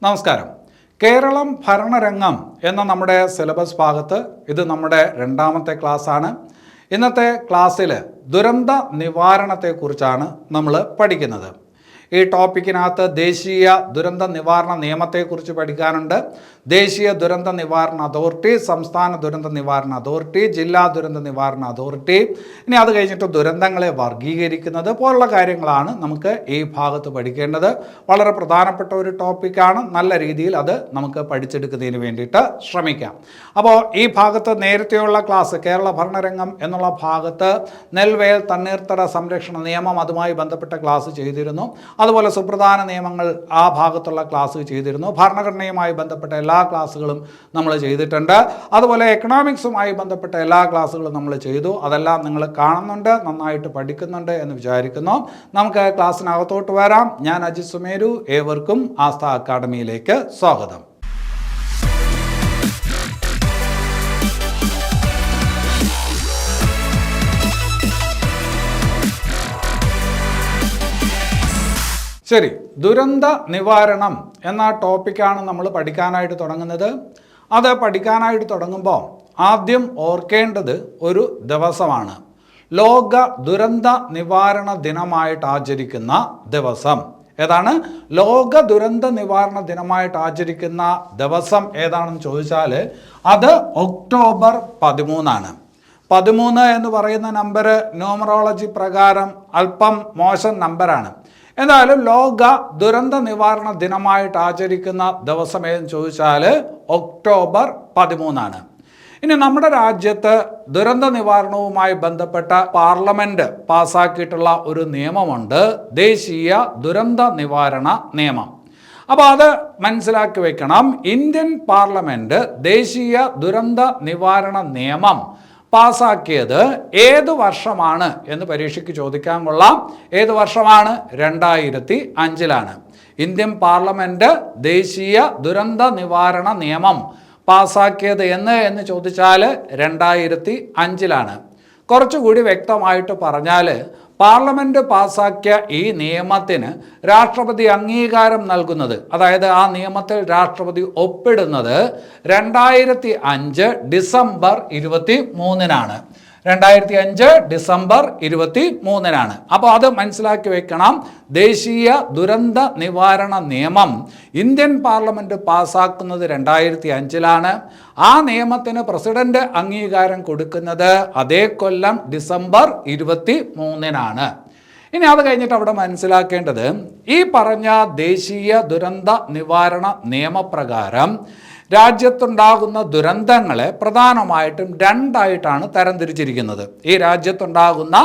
നമസ്കാരം. കേരളം ഭരണരംഗം എന്ന നമ്മുടെ സിലബസ് ഭാഗത്ത് ഇത് നമ്മുടെ രണ്ടാമത്തെ ക്ലാസ്സാണ്. ഇന്നത്തെ ക്ലാസ്സിൽ ദുരന്ത നിവാരണത്തെക്കുറിച്ചാണ് നമ്മൾ പഠിക്കുന്നത്. ഈ ടോപ്പിക്കിനകത്ത് ദേശീയ ദുരന്ത നിവാരണ നിയമത്തെക്കുറിച്ച് പഠിക്കാനുണ്ട്. ദേശീയ ദുരന്ത നിവാരണ അതോറിറ്റി, സംസ്ഥാന ദുരന്ത നിവാരണ അതോറിറ്റി, ജില്ലാ ദുരന്ത നിവാരണ അതോറിറ്റി, ഇനി അത് കഴിഞ്ഞിട്ട് ദുരന്തങ്ങളെ വർഗീകരിക്കുന്നത് പോലുള്ള കാര്യങ്ങളാണ് നമുക്ക് ഈ ഭാഗത്ത് പഠിക്കേണ്ടത്. വളരെ പ്രധാനപ്പെട്ട ഒരു ടോപ്പിക്കാണ്. നല്ല രീതിയിൽ അത് നമുക്ക് പഠിച്ചെടുക്കുന്നതിന് വേണ്ടിയിട്ട് ശ്രമിക്കാം. അപ്പോൾ ഈ ഭാഗത്ത് നേരത്തെയുള്ള ക്ലാസ് കേരള ഭരണരംഗം എന്നുള്ള ഭാഗത്ത് നെൽവയൽ തണ്ണീർത്തട സംരക്ഷണ നിയമം അതുമായി ബന്ധപ്പെട്ട ക്ലാസ് ചെയ്തിരുന്നു. അതുപോലെ സുപ്രധാന നിയമങ്ങൾ ആ ഭാഗത്തുള്ള ക്ലാസ് ചെയ്തിരുന്നു. ഭരണഘടനയുമായി ബന്ധപ്പെട്ട എല്ലാ ക്ലാസ്സുകളും നമ്മൾ ചെയ്തിട്ടുണ്ട്. അതുപോലെ എക്കണോമിക്സുമായി ബന്ധപ്പെട്ട എല്ലാ ക്ലാസ്സുകളും നമ്മൾ ചെയ്തു. അതെല്ലാം നിങ്ങൾ കാണുന്നുണ്ട്, നന്നായിട്ട് പഠിക്കുന്നുണ്ട് എന്ന് വിചാരിക്കുന്നു. നമുക്ക് ക്ലാസ്സിനകത്തോട്ട് വരാം. ഞാൻ അജിത് സുമേരു. ഏവർക്കും ആസ്ഥ അക്കാഡമിയിലേക്ക് സ്വാഗതം. ശരി, ദുരന്ത നിവാരണം എന്ന ടോപ്പിക്കാണ് നമ്മൾ പഠിക്കാനായിട്ട് തുടങ്ങുന്നത്. അത് പഠിക്കാനായിട്ട് തുടങ്ങുമ്പോൾ ആദ്യം ഓർക്കേണ്ടത് ഒരു ദിവസമാണ്. ലോക ദുരന്ത നിവാരണ ദിനമായിട്ട് ആചരിക്കുന്ന ദിവസം ഏതാണ്? ലോക ദുരന്ത നിവാരണ ദിനമായിട്ട് ആചരിക്കുന്ന ദിവസം ഏതാണെന്ന് ചോദിച്ചാൽ അത് ഒക്ടോബർ 13. 13 എന്ന് പറയുന്ന നമ്പർ ന്യൂമറോളജി പ്രകാരം അല്പം മോശം നമ്പറാണ്. എന്തായാലും ലോക ദുരന്ത നിവാരണ ദിനമായിട്ട് ആചരിക്കുന്ന ദിവസം ഏതെന്ന് ചോദിച്ചാൽ ഒക്ടോബർ 13. ഇനി നമ്മുടെ രാജ്യത്ത് ദുരന്ത നിവാരണവുമായി ബന്ധപ്പെട്ട പാർലമെന്റ് പാസ്സാക്കിയിട്ടുള്ള ഒരു നിയമമുണ്ട്, ദേശീയ ദുരന്ത നിവാരണ നിയമം. അപ്പോൾ അത് മനസ്സിലാക്കി വെക്കണം. ഇന്ത്യൻ പാർലമെന്റ് ദേശീയ ദുരന്ത നിവാരണ നിയമം പാസ്സാക്കിയത് ഏത് വർഷമാണ് എന്ന് പരീക്ഷയ്ക്ക് ചോദിക്കാൻ കൊള്ളാം. ഏത് വർഷമാണ്? 2005. ഇന്ത്യൻ പാർലമെന്റ് ദേശീയ ദുരന്ത നിവാരണ നിയമം പാസ്സാക്കിയത് എന്ന് ചോദിച്ചാൽ 2005. കുറച്ചുകൂടി വ്യക്തമായിട്ട് പറഞ്ഞാൽ പാർലമെന്റ് പാസ്സാക്കിയ ഈ നിയമത്തിന് രാഷ്ട്രപതി അംഗീകാരം നൽകുന്നത്, അതായത് ആ നിയമത്തിൽ രാഷ്ട്രപതി ഒപ്പിടുന്നത് 2005 ഡിസംബർ 23. 2005 ഡിസംബർ 23. അപ്പോൾ അത് മനസ്സിലാക്കി വെക്കണം. ദേശീയ ദുരന്ത നിവാരണ നിയമം ഇന്ത്യൻ പാർലമെന്റ് പാസ്സാക്കുന്നത് 2005. ആ നിയമത്തിന് പ്രസിഡന്റ് അംഗീകാരം കൊടുക്കുന്നത് അതേ കൊല്ലം ഡിസംബർ 23. ഇനി അത് കഴിഞ്ഞിട്ട് അവിടെ മനസ്സിലാക്കേണ്ടത്, ഈ പറഞ്ഞ ദേശീയ ദുരന്ത നിവാരണ നിയമപ്രകാരം രാജ്യത്തുണ്ടാകുന്ന ദുരന്തങ്ങളെ പ്രധാനമായിട്ടും രണ്ടായിട്ടാണ് തരംതിരിച്ചിരിക്കുന്നത്. ഈ രാജ്യത്തുണ്ടാകുന്ന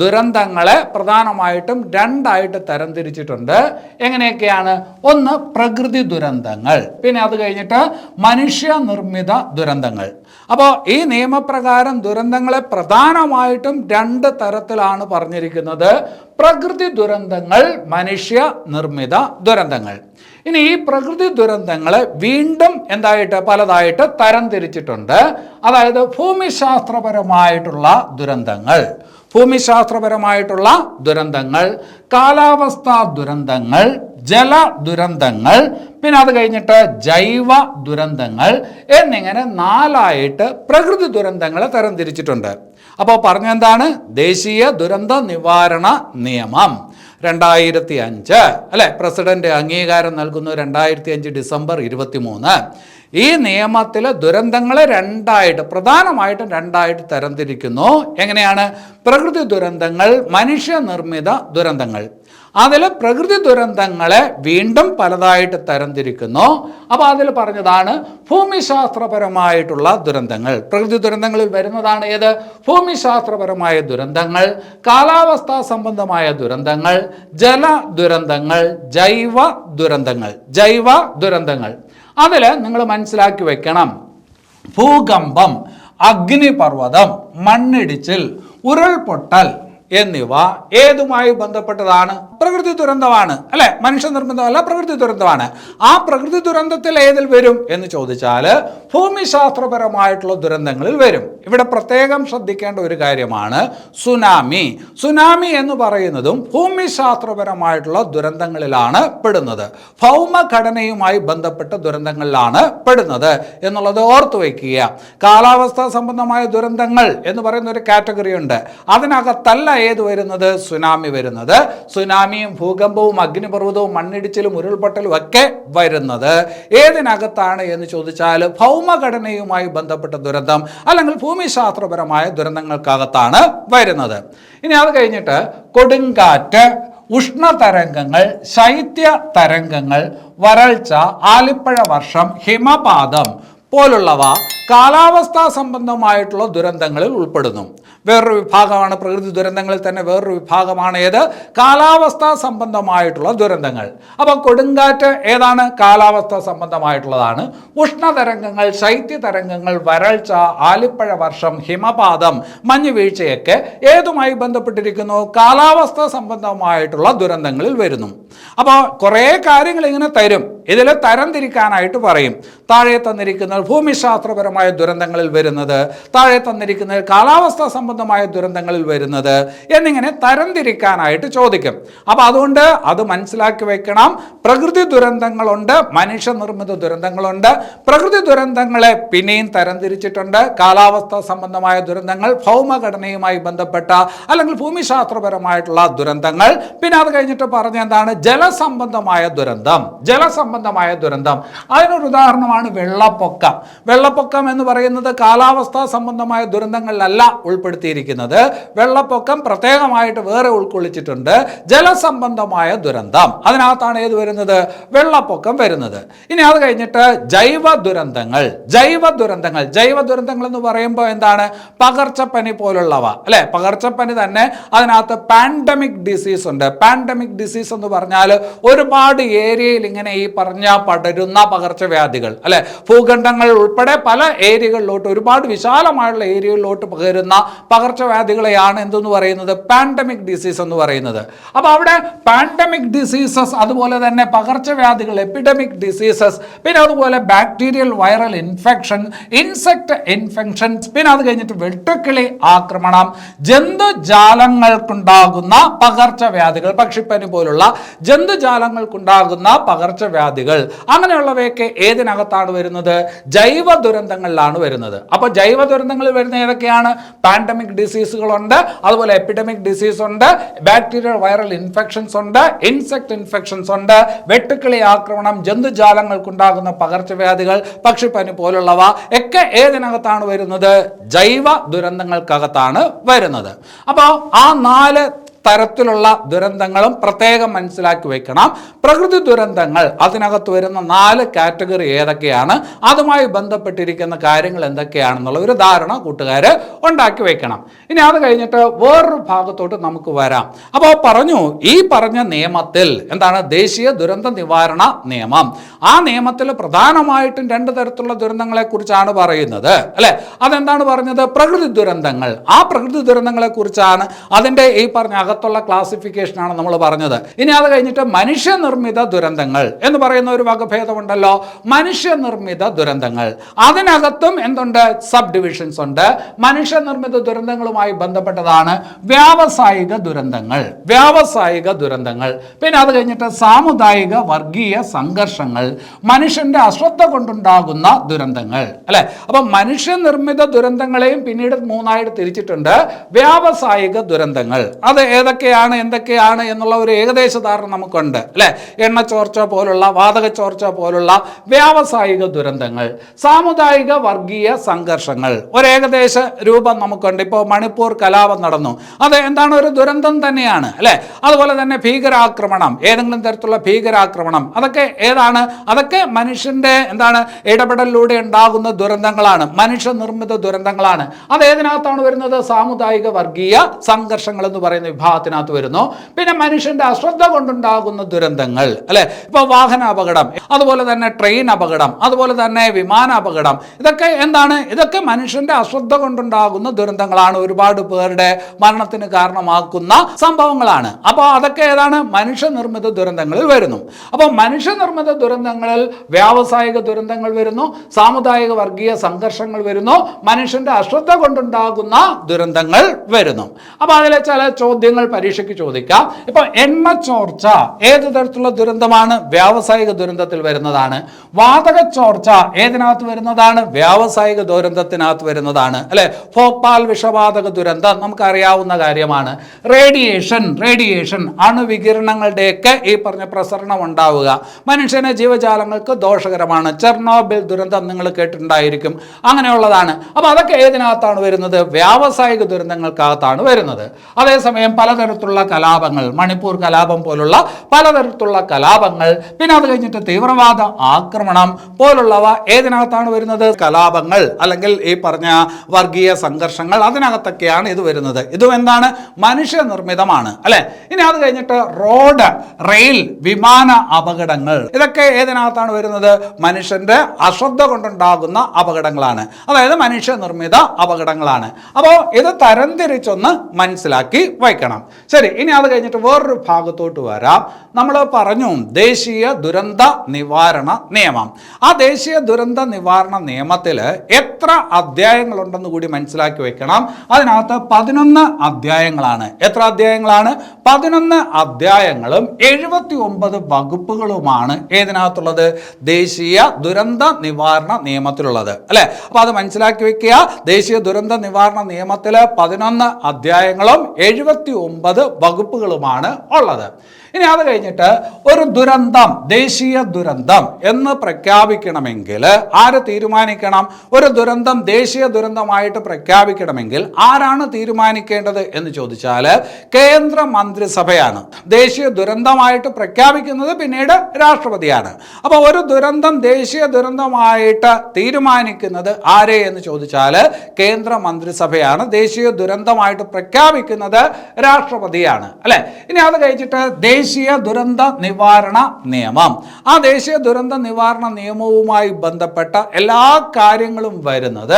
ദുരന്തങ്ങളെ പ്രധാനമായിട്ടും രണ്ടായിട്ട് തരംതിരിച്ചിട്ടുണ്ട്. എങ്ങനെയൊക്കെയാണ്? ഒന്ന് പ്രകൃതി ദുരന്തങ്ങൾ, പിന്നെ അത് കഴിഞ്ഞിട്ട് മനുഷ്യനിർമ്മിത ദുരന്തങ്ങൾ. അപ്പോൾ ഈ നിയമപ്രകാരം ദുരന്തങ്ങളെ പ്രധാനമായിട്ടും രണ്ട് തരത്തിലാണ് പറഞ്ഞിരിക്കുന്നത്: പ്രകൃതി ദുരന്തങ്ങൾ, മനുഷ്യ നിർമ്മിത ദുരന്തങ്ങൾ. ഇനി ഈ പ്രകൃതി ദുരന്തങ്ങളെ വീണ്ടും പലതായിട്ട് തരംതിരിച്ചിട്ടുണ്ട്. അതായത് ഭൂമിശാസ്ത്രപരമായിട്ടുള്ള ദുരന്തങ്ങൾ, കാലാവസ്ഥാ ദുരന്തങ്ങൾ, ജല ദുരന്തങ്ങൾ, പിന്നെ അത് കഴിഞ്ഞിട്ട് ജൈവ ദുരന്തങ്ങൾ എന്നിങ്ങനെ 4ആയിട്ട് പ്രകൃതി ദുരന്തങ്ങളെ തരംതിരിച്ചിട്ടുണ്ട്. അപ്പോൾ പറഞ്ഞെന്താണ്? ദേശീയ ദുരന്ത നിവാരണ നിയമം 2005 അല്ലെ, പ്രസിഡന്റ് അംഗീകാരം നൽകുന്നു 2005 ഡിസംബർ 23. ഈ നിയമത്തിൽ ദുരന്തങ്ങളെ പ്രധാനമായിട്ടും രണ്ടായിട്ട് തരംതിരിക്കുന്നു. എങ്ങനെയാണ്? പ്രകൃതി ദുരന്തങ്ങൾ, മനുഷ്യനിർമ്മിത ദുരന്തങ്ങൾ. അതിൽ പ്രകൃതി ദുരന്തങ്ങളെ വീണ്ടും പലതായിട്ട് തരംതിരിക്കുന്നു. അപ്പോൾ അതിൽ പറഞ്ഞതാണ് ഭൂമിശാസ്ത്രപരമായിട്ടുള്ള ദുരന്തങ്ങൾ. പ്രകൃതി ദുരന്തങ്ങളിൽ വരുന്നതാണ് ഏത്? ഭൂമിശാസ്ത്രപരമായ ദുരന്തങ്ങൾ, കാലാവസ്ഥാ സംബന്ധമായ ദുരന്തങ്ങൾ, ജല ദുരന്തങ്ങൾ, ജൈവ ദുരന്തങ്ങൾ. അതിൽ നിങ്ങൾ മനസ്സിലാക്കി വെക്കണം, ഭൂകമ്പം, അഗ്നിപർവ്വതം, മണ്ണിടിച്ചിൽ, ഉരുൾപൊട്ടൽ എന്നിവ ഏതുമായി ബന്ധപ്പെട്ടതാണ്? പ്രകൃതി ദുരന്തമാണ് അല്ലെ, മനുഷ്യനിർമ്മിതമല്ല, പ്രകൃതി ദുരന്തമാണ്. ആ പ്രകൃതി ദുരന്തത്തിൽ ഏതിൽ വരും എന്ന് ചോദിച്ചാൽ ഭൂമിശാസ്ത്രപരമായിട്ടുള്ള ദുരന്തങ്ങളിൽ വരും. ഇവിടെ പ്രത്യേകം ശ്രദ്ധിക്കേണ്ട ഒരു കാര്യമാണ് സുനാമി. സുനാമി എന്ന് പറയുന്നതും ഭൂമിശാസ്ത്രപരമായിട്ടുള്ള ദുരന്തങ്ങളിലാണ് പെടുന്നത്, ഭൗമഘടനയുമായി ബന്ധപ്പെട്ട ദുരന്തങ്ങളിലാണ് പെടുന്നത് എന്നുള്ളത് ഓർത്തു വയ്ക്കുക. കാലാവസ്ഥാ സംബന്ധമായ ദുരന്തങ്ങൾ എന്ന് പറയുന്ന ഒരു കാറ്റഗറി ഉണ്ട്. അതിനകത്തല്ല ഏത് വരുന്നത്? സുനാമി വരുന്നത്. സുനാമിയും ഭൂകമ്പവും അഗ്നിപർവ്വതവും മണ്ണിടിച്ചിലും ഉരുൾപൊട്ടലും ഒക്കെ വരുന്നത് ഏതിനകത്താണ് എന്ന് ചോദിച്ചാൽ ഭൗമഘടനയുമായി ബന്ധപ്പെട്ട ദുരന്തം അല്ലെങ്കിൽ ഭൂമിശാസ്ത്രപരമായ ദുരന്തങ്ങൾക്കകത്താണ് വരുന്നത്. ഇനി അത് കഴിഞ്ഞിട്ട് കൊടുങ്കാറ്റ്, ഉഷ്ണതരംഗങ്ങൾ, ശൈത്യ തരംഗങ്ങൾ, വരൾച്ച, ആലിപ്പഴ വർഷം, ഹിമപാതം പോലുള്ളവ കാലാവസ്ഥാ സംബന്ധമായിട്ടുള്ള ദുരന്തങ്ങളിൽ ഉൾപ്പെടുന്നു. വേറൊരു വിഭാഗമാണ് പ്രകൃതി ദുരന്തങ്ങളിൽ തന്നെ വേറൊരു വിഭാഗമാണ് ഏത്? കാലാവസ്ഥാ സംബന്ധമായിട്ടുള്ള ദുരന്തങ്ങൾ. അപ്പോൾ കൊടുങ്കാറ്റ് ഏതാണ്? കാലാവസ്ഥാ സംബന്ധമായിട്ടുള്ളതാണ്. ഉഷ്ണതരംഗങ്ങൾ, ശൈത്യ തരംഗങ്ങൾ, വരൾച്ച, ആലിപ്പഴ വർഷം, ഹിമപാതം, മഞ്ഞുവീഴ്ചയൊക്കെ ഏതുമായി ബന്ധപ്പെട്ടിരിക്കുന്നു? കാലാവസ്ഥാ സംബന്ധമായിട്ടുള്ള ദുരന്തങ്ങളിൽ വരുന്നു. അപ്പോൾ കുറേ കാര്യങ്ങൾ ഇങ്ങനെ തരും, ഇതിൽ തരംതിരിക്കാനായിട്ട് പറയും. താഴെ തന്നിരിക്കുന്നത് ഭൂമിശാസ്ത്രപരമായ ദുരന്തങ്ങളിൽ വരുന്നത്, താഴെ തന്നിരിക്കുന്നത് കാലാവസ്ഥാ സംബന്ധമായ ദുരന്തങ്ങളിൽ വരുന്നത് എന്നിങ്ങനെ തരംതിരിക്കാനായിട്ട് ചോദിക്കും. അപ്പോൾ അതുകൊണ്ട് അത് മനസ്സിലാക്കി വെക്കണം. പ്രകൃതി ദുരന്തങ്ങളുണ്ട്, മനുഷ്യനിർമ്മിത ദുരന്തങ്ങളുണ്ട്. പ്രകൃതി ദുരന്തങ്ങളെ പിന്നെയും തരംതിരിച്ചിട്ടുണ്ട്. കാലാവസ്ഥാ സംബന്ധമായ ദുരന്തങ്ങൾ, ഭൗമഘടനയുമായി ബന്ധപ്പെട്ട അല്ലെങ്കിൽ ഭൂമിശാസ്ത്രപരമായിട്ടുള്ള ദുരന്തങ്ങൾ. പിന്നെ അത് കഴിഞ്ഞിട്ട് പറഞ്ഞ എന്താണ്? ജലസംബന്ധമായ ദുരന്തം. ജലസംബന്ധമായ ദുരന്തം അതിനൊരു ഉദാഹരണമാണ് വെള്ളപ്പൊക്കം. വെള്ളപ്പൊക്കം എന്ന് പറയുന്നത് കാലാവസ്ഥാ സംബന്ധമായ ദുരന്തങ്ങളിലല്ല ഉൾപ്പെടുത്തിയിരിക്കുന്നത്. വെള്ളപ്പൊക്കം പ്രത്യേകമായിട്ട് വേറെ ഉൾക്കൊള്ളിച്ചിട്ടുണ്ട്. ജലസംബന്ധമായ ദുരന്തം അതിനകത്താണ് ഏത് വരുന്നത്? വെള്ളപ്പൊക്കം വരുന്നത്. ഇനി അത് കഴിഞ്ഞിട്ട് ജൈവ ദുരന്തങ്ങൾ. ജൈവ ദുരന്തങ്ങൾ, ജൈവ ദുരന്തങ്ങൾ എന്ന് പറയുമ്പോൾ എന്താണ്? പകർച്ചപ്പനി പോലുള്ളവ അല്ലെ? പകർച്ചപ്പനി തന്നെ അതിനകത്ത് പാൻഡമിക് ഡിസീസ് ഉണ്ട്. പാൻഡമിക് ഡിസീസ് എന്ന് പറഞ്ഞാൽ ഒരുപാട് ഏരിയയിൽ ഇങ്ങനെ ഈ പറഞ്ഞ പടരുന്ന പകർച്ചവ്യാധികൾ അല്ലെ? ഭൂഖണ്ഡങ്ങൾ ഉൾപ്പെടെ പല ഏരിയകളിലോട്ട്, ഒരുപാട് വിശാലമായുള്ള ഏരിയകളിലോട്ട് പകരുന്ന പകർച്ചവ്യാധികളെയാണ് എന്തെന്ന് പറയുന്നത്? പാൻഡമിക് ഡിസീസ് എന്ന് പറയുന്നത്. അപ്പോൾ അവിടെ പാൻഡമിക് ഡിസീസസ്, അതുപോലെ തന്നെ പകർച്ചവ്യാധികൾ, എപ്പിഡമിക് ഡിസീസസ്, പിന്നെ അതുപോലെ bacterial viral infection, insect infections, പിന്നെ അത് കഴിഞ്ഞിട്ട് വെട്ടുക്കിളി ആക്രമണം, ജന്തുജാലങ്ങൾക്കുണ്ടാകുന്ന പകർച്ചവ്യാധികൾ, പക്ഷിപ്പനി പോലുള്ള ജന്തുജാലങ്ങൾക്കുണ്ടാകുന്ന പകർച്ചവ്യാധികൾ, അങ്ങനെയുള്ളവയൊക്കെ ഏതിനകത്താണ് വരുന്നത്? ജൈവ ദുരന്തങ്ങളിലാണ് വരുന്നത്. അപ്പോൾ ജൈവ ദുരന്തങ്ങളിൽ വരുന്ന ഏതൊക്കെയാണ്? പാൻഡമിക് ഡിസീസുകളുണ്ട്, അതുപോലെ എപ്പിഡമിക് ഡിസീസ് ഉണ്ട്, ബാക്ടീരിയൽ വൈറൽ ഇൻഫെക്ഷൻസ് ഉണ്ട്, ഇൻസെക്ട് ഇൻഫെക്ഷൻസ് ഉണ്ട്, വെട്ടുക്കിളി ആക്രമണം, ജന്തുജാലങ്ങൾക്കുണ്ടാകുന്ന പകർച്ചവ്യാധികൾ, പക്ഷിപ്പനി പോലുള്ളവ ഒക്കെ ഏതിനകത്താണ് വരുന്നത്? ജൈവ ദുരന്തങ്ങൾക്കകത്താണ് വരുന്നത്. അപ്പോൾ ആ 4 തരത്തിലുള്ള ദുരന്തങ്ങളും പ്രത്യേകം മനസ്സിലാക്കി വെക്കണം. പ്രകൃതി ദുരന്തങ്ങൾ അതിനകത്ത് വരുന്ന 4 കാറ്റഗറി ഏതൊക്കെയാണ്, അതുമായി ബന്ധപ്പെട്ടിരിക്കുന്ന കാര്യങ്ങൾ എന്തൊക്കെയാണെന്നുള്ള ഒരു ധാരണ കൂട്ടുകാർ ഉണ്ടാക്കി വെക്കണം. ഇനി അത് കഴിഞ്ഞിട്ട് വേറൊരു ഭാഗത്തോട്ട് നമുക്ക് വരാം. അപ്പോൾ പറഞ്ഞു, ഈ പറഞ്ഞ നിയമത്തിൽ എന്താണ്? ദേശീയ ദുരന്ത നിവാരണ നിയമം. ആ നിയമത്തിൽ പ്രധാനമായിട്ടും 2 തരത്തിലുള്ള ദുരന്തങ്ങളെ കുറിച്ചാണ് പറയുന്നത് അല്ലെ? അതെന്താണ് പറഞ്ഞത്? പ്രകൃതി ദുരന്തങ്ങൾ. ആ പ്രകൃതി ദുരന്തങ്ങളെ കുറിച്ചാണ് അതിൻ്റെ ഈ പറഞ്ഞ അകത്തുള്ള ക്ലാസിഫിക്കേഷനാണ് നമ്മൾ പറഞ്ഞത്. ഇനി അത് കഴിഞ്ഞിട്ട് മനുഷ്യനിർമ്മിത ദുരന്തങ്ങൾ എന്ന് പറയുന്ന ഒരു വകഭേദമുണ്ടല്ലോ. മനുഷ്യനിർമ്മിത ദുരന്തങ്ങൾ അതിനകത്തും എന്തുണ്ട്? സബ് ഡിവിഷൻസ് ഉണ്ട്. മനുഷ്യനിർമ്മിത ദുരന്തങ്ങളുമായി ബന്ധപ്പെട്ടതാണ് വ്യാവസായിക ദുരന്തങ്ങൾ. വ്യാവസായിക ദുരന്തങ്ങൾ. പിന്നെ അത് കഴിഞ്ഞിട്ട് സാമുദായിക വർഗീയ സംഘർഷങ്ങൾ, മനുഷ്യന്റെ അശ്രദ്ധ കൊണ്ടുണ്ടാകുന്ന ദുരന്തങ്ങൾ അല്ലെ? അപ്പൊ മനുഷ്യനിർമ്മിത ദുരന്തങ്ങളെയും പിന്നീട് 3ആയിട്ട് തിരിച്ചിട്ടുണ്ട്. വ്യാവസായിക ദുരന്തങ്ങൾ അത് ഏതൊക്കെയാണ്, എന്തൊക്കെയാണ് എന്നുള്ള ഒരു ഏകദേശ ധാരണ നമുക്കുണ്ട് അല്ലെ? എണ്ണച്ചോർച്ച പോലുള്ള, വാതക ചോർച്ച പോലുള്ള വ്യാവസായിക ദുരന്തങ്ങൾ. സാമുദായിക വർഗീയ സംഘർഷങ്ങൾ ഒരു ഏകദേശ രൂപം നമുക്കുണ്ട്. ഇപ്പോൾ മണിപ്പൂർ കലാപം നടന്നു, അത് എന്താണ്? ഒരു ദുരന്തം തന്നെയാണ് അല്ലെ? അതുപോലെ തന്നെ ഭീകരാക്രമണം, ഏതെങ്കിലും തരത്തിലുള്ള ഭീകരാക്രമണം, അതൊക്കെ ഏതാണ്? അതൊക്കെ മനുഷ്യന്റെ എന്താണ്? ഇടപെടലിലൂടെ ഉണ്ടാകുന്ന ദുരന്തങ്ങളാണ്, മനുഷ്യനിർമ്മിത ദുരന്തങ്ങളാണ്. അത് ഏതിനകത്താണ് വരുന്നത്? സാമുദായിക വർഗീയ സംഘർഷങ്ങൾ എന്ന് പറയുന്ന വിഭാഗം വിഭാഗത്തിനകത്ത് വരുന്നു. പിന്നെ മനുഷ്യന്റെ അശ്രദ്ധ കൊണ്ടുണ്ടാകുന്ന ദുരന്തങ്ങൾ, അല്ലെ, ഇപ്പൊ വാഹന അപകടം, അതുപോലെ തന്നെ ട്രെയിൻ അപകടം, അതുപോലെ തന്നെ വിമാന അപകടം, ഇതൊക്കെ എന്താണ്? ഇതൊക്കെ മനുഷ്യന്റെ അശ്രദ്ധ കൊണ്ടുണ്ടാകുന്ന ദുരന്തങ്ങളാണ്, ഒരുപാട് പേരുടെ മരണത്തിന് കാരണമാക്കുന്ന സംഭവങ്ങളാണ്. അപ്പോൾ അതൊക്കെ ഏതാണ്? മനുഷ്യനിർമ്മിത ദുരന്തങ്ങളിൽ വരുന്നു. അപ്പോൾ മനുഷ്യനിർമ്മിത ദുരന്തങ്ങളിൽ വ്യാവസായിക ദുരന്തങ്ങൾ വരുന്നു, സാമുദായിക വർഗീയ സംഘർഷങ്ങൾ വരുന്നു, മനുഷ്യന്റെ അശ്രദ്ധ കൊണ്ടുണ്ടാകുന്ന ദുരന്തങ്ങൾ വരുന്നു. അപ്പൊ അതിലെ ചില ചോദ്യങ്ങൾ പരീക്ഷയ്ക്ക് ചോദിക്കാം. ഇപ്പൊ എണ്ണച്ചോർച്ച ഏത് തരത്തിലുള്ള ദുരന്തമാണ്? വ്യാവസായിക ദുരന്തത്തിൽ വരുന്നതാണ്. വാതക ചോർച്ച ഏതിനകത്ത് വരുന്നതാണ്? വ്യാവസായിക ദുരന്തത്തിനകത്ത് വരുന്നതാണ്, അല്ലെ. ഭോപ്പാൽ വിഷവാതക ദുരന്തം നമുക്കറിയാവുന്ന കാര്യമാണ്. റേഡിയേഷൻ അണുവികിരണങ്ങളുടെയൊക്കെ ഈ പറഞ്ഞ പ്രസരണം ഉണ്ടാവുക മനുഷ്യന് ജീവജാലങ്ങൾക്ക് ദോഷകരമാണ്. ചെർണോബിൽ ദുരന്തം നിങ്ങൾ കേട്ടിട്ടുണ്ടായിരിക്കും, അങ്ങനെയുള്ളതാണ്. അപ്പൊ അതൊക്കെ ഏതിനകത്താണ് വരുന്നത്? വ്യാവസായിക ദുരന്തങ്ങൾക്കകത്താണ് വരുന്നത്. അതേസമയം പലതരത്തിലുള്ള കലാപങ്ങൾ, മണിപ്പൂർ കലാപം പോലുള്ള പലതരത്തിലുള്ള കലാപങ്ങൾ, പിന്നെ അത് കഴിഞ്ഞിട്ട് തീവ്രവാദ ആക്രമണം പോലുള്ളവ ഏതിനകത്താണ് വരുന്നത്? കലാപങ്ങൾ അല്ലെങ്കിൽ ഈ പറഞ്ഞ വർഗീയ സംഘർഷങ്ങൾ, അതിനകത്തൊക്കെയാണ് ഇത് വരുന്നത്. ഇതും എന്താണ്? മനുഷ്യനിർമ്മിതമാണ്, അല്ലെ. ഇനി അത് കഴിഞ്ഞിട്ട് റോഡ്, റെയിൽ, വിമാന അപകടങ്ങൾ, ഇതൊക്കെ ഏതിനകത്താണ് വരുന്നത്? മനുഷ്യന്റെ അശ്രദ്ധ കൊണ്ടുണ്ടാകുന്ന അപകടങ്ങളാണ്, അതായത് മനുഷ്യനിർമ്മിത അപകടങ്ങളാണ്. അപ്പോൾ ഇത് തരംതിരിച്ചൊന്ന് മനസ്സിലാക്കി വയ്ക്കണം. ശരി, ഇനി അത് കഴിഞ്ഞിട്ട് വേറൊരു ഭാഗത്തോട്ട് വരാം. നമ്മൾ പറഞ്ഞു ദേശീയ ദുരന്ത നിവാരണ നിയമം. ആ ദേശീയ ദുരന്ത നിവാരണ നിയമത്തിൽ എത്ര അധ്യായങ്ങളുണ്ടെന്ന് കൂടി മനസ്സിലാക്കി വെക്കണം. അതിനകത്ത് 11 അധ്യായങ്ങളാണ്. എത്ര അധ്യായങ്ങളാണ്? 11 അധ്യായങ്ങളും 79 വകുപ്പുകളുമാണ് ഏതിനകത്തുള്ളത്? ദേശീയ ദുരന്ത നിവാരണ നിയമത്തിലുള്ളത്, അല്ലെ. അപ്പൊ അത് മനസ്സിലാക്കി വെക്കുക. ദേശീയ ദുരന്ത നിവാരണ നിയമത്തില് 11 അധ്യായങ്ങളും 79 വകുപ്പുകളുമാണ് ഉള്ളത്. ഇനി അത് കഴിഞ്ഞിട്ട് ഒരു ദുരന്തം, ദേശീയ ദുരന്തം എന്ന് പ്രഖ്യാപിക്കണമെങ്കിൽ ആര് തീരുമാനിക്കണം? ഒരു ദുരന്തം ദേശീയ ദുരന്തമായിട്ട് പ്രഖ്യാപിക്കണമെങ്കിൽ ആരാണ് തീരുമാനിക്കേണ്ടത് എന്ന് ചോദിച്ചാൽ കേന്ദ്ര മന്ത്രിസഭയാണ്. ദേശീയ ദുരന്തമായിട്ട് പ്രഖ്യാപിക്കുന്നത് പിന്നീട് രാഷ്ട്രപതിയാണ്. അപ്പോൾ ഒരു ദുരന്തം ദേശീയ ദുരന്തമായിട്ട് തീരുമാനിക്കുന്നത് ആരെ എന്ന് ചോദിച്ചാൽ കേന്ദ്ര മന്ത്രിസഭയാണ്. ദേശീയ ദുരന്തമായിട്ട് പ്രഖ്യാപിക്കുന്നത് രാഷ്ട്രപതിയാണ്, അല്ലെ. ഇനി അത് കഴിച്ചിട്ട് ദേശീയ ദുരന്ത നിവാരണ നിയമം. ആ ദേശീയ ദുരന്ത നിവാരണ നിയമവുമായി ബന്ധപ്പെട്ട എല്ലാ കാര്യങ്ങളും വരുന്നത്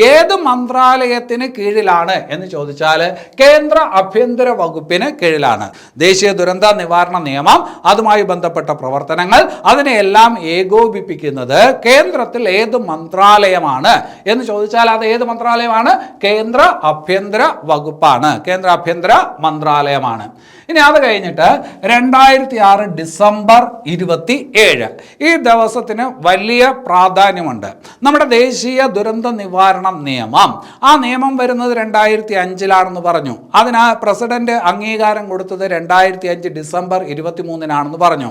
ഏത് മന്ത്രാലയത്തിന് കീഴിലാണ് എന്ന് ചോദിച്ചാൽ കേന്ദ്ര ആഭ്യന്തര വകുപ്പിന് കീഴിലാണ്. ദേശീയ ദുരന്ത നിവാരണ നിയമം, അതുമായി ബന്ധപ്പെട്ട പ്രവർത്തനങ്ങൾ, അതിനെല്ലാം ഏകോപിപ്പിക്കുന്നത് കേന്ദ്രത്തിൽ ഏത് മന്ത്രാലയമാണ് എന്ന് ചോദിച്ചാൽ അത് ഏത് മന്ത്രാലയമാണ്? കേന്ദ്ര ആഭ്യന്തര വകുപ്പാണ്, കേന്ദ്ര ആഭ്യന്തര മന്ത്രാലയമാണ്. ഇനി അത് കഴിഞ്ഞിട്ട് 2006 ഡിസംബർ 27 ഈ ദിവസത്തിന് വലിയ പ്രാധാന്യമുണ്ട്. നമ്മുടെ ദേശീയ ദുരന്ത നിവാരണ നിയമം, ആ നിയമം വരുന്നത് 2005 പറഞ്ഞു. അതിന് പ്രസിഡന്റ് അംഗീകാരം കൊടുത്തത് 2005 ഡിസംബർ 23 പറഞ്ഞു.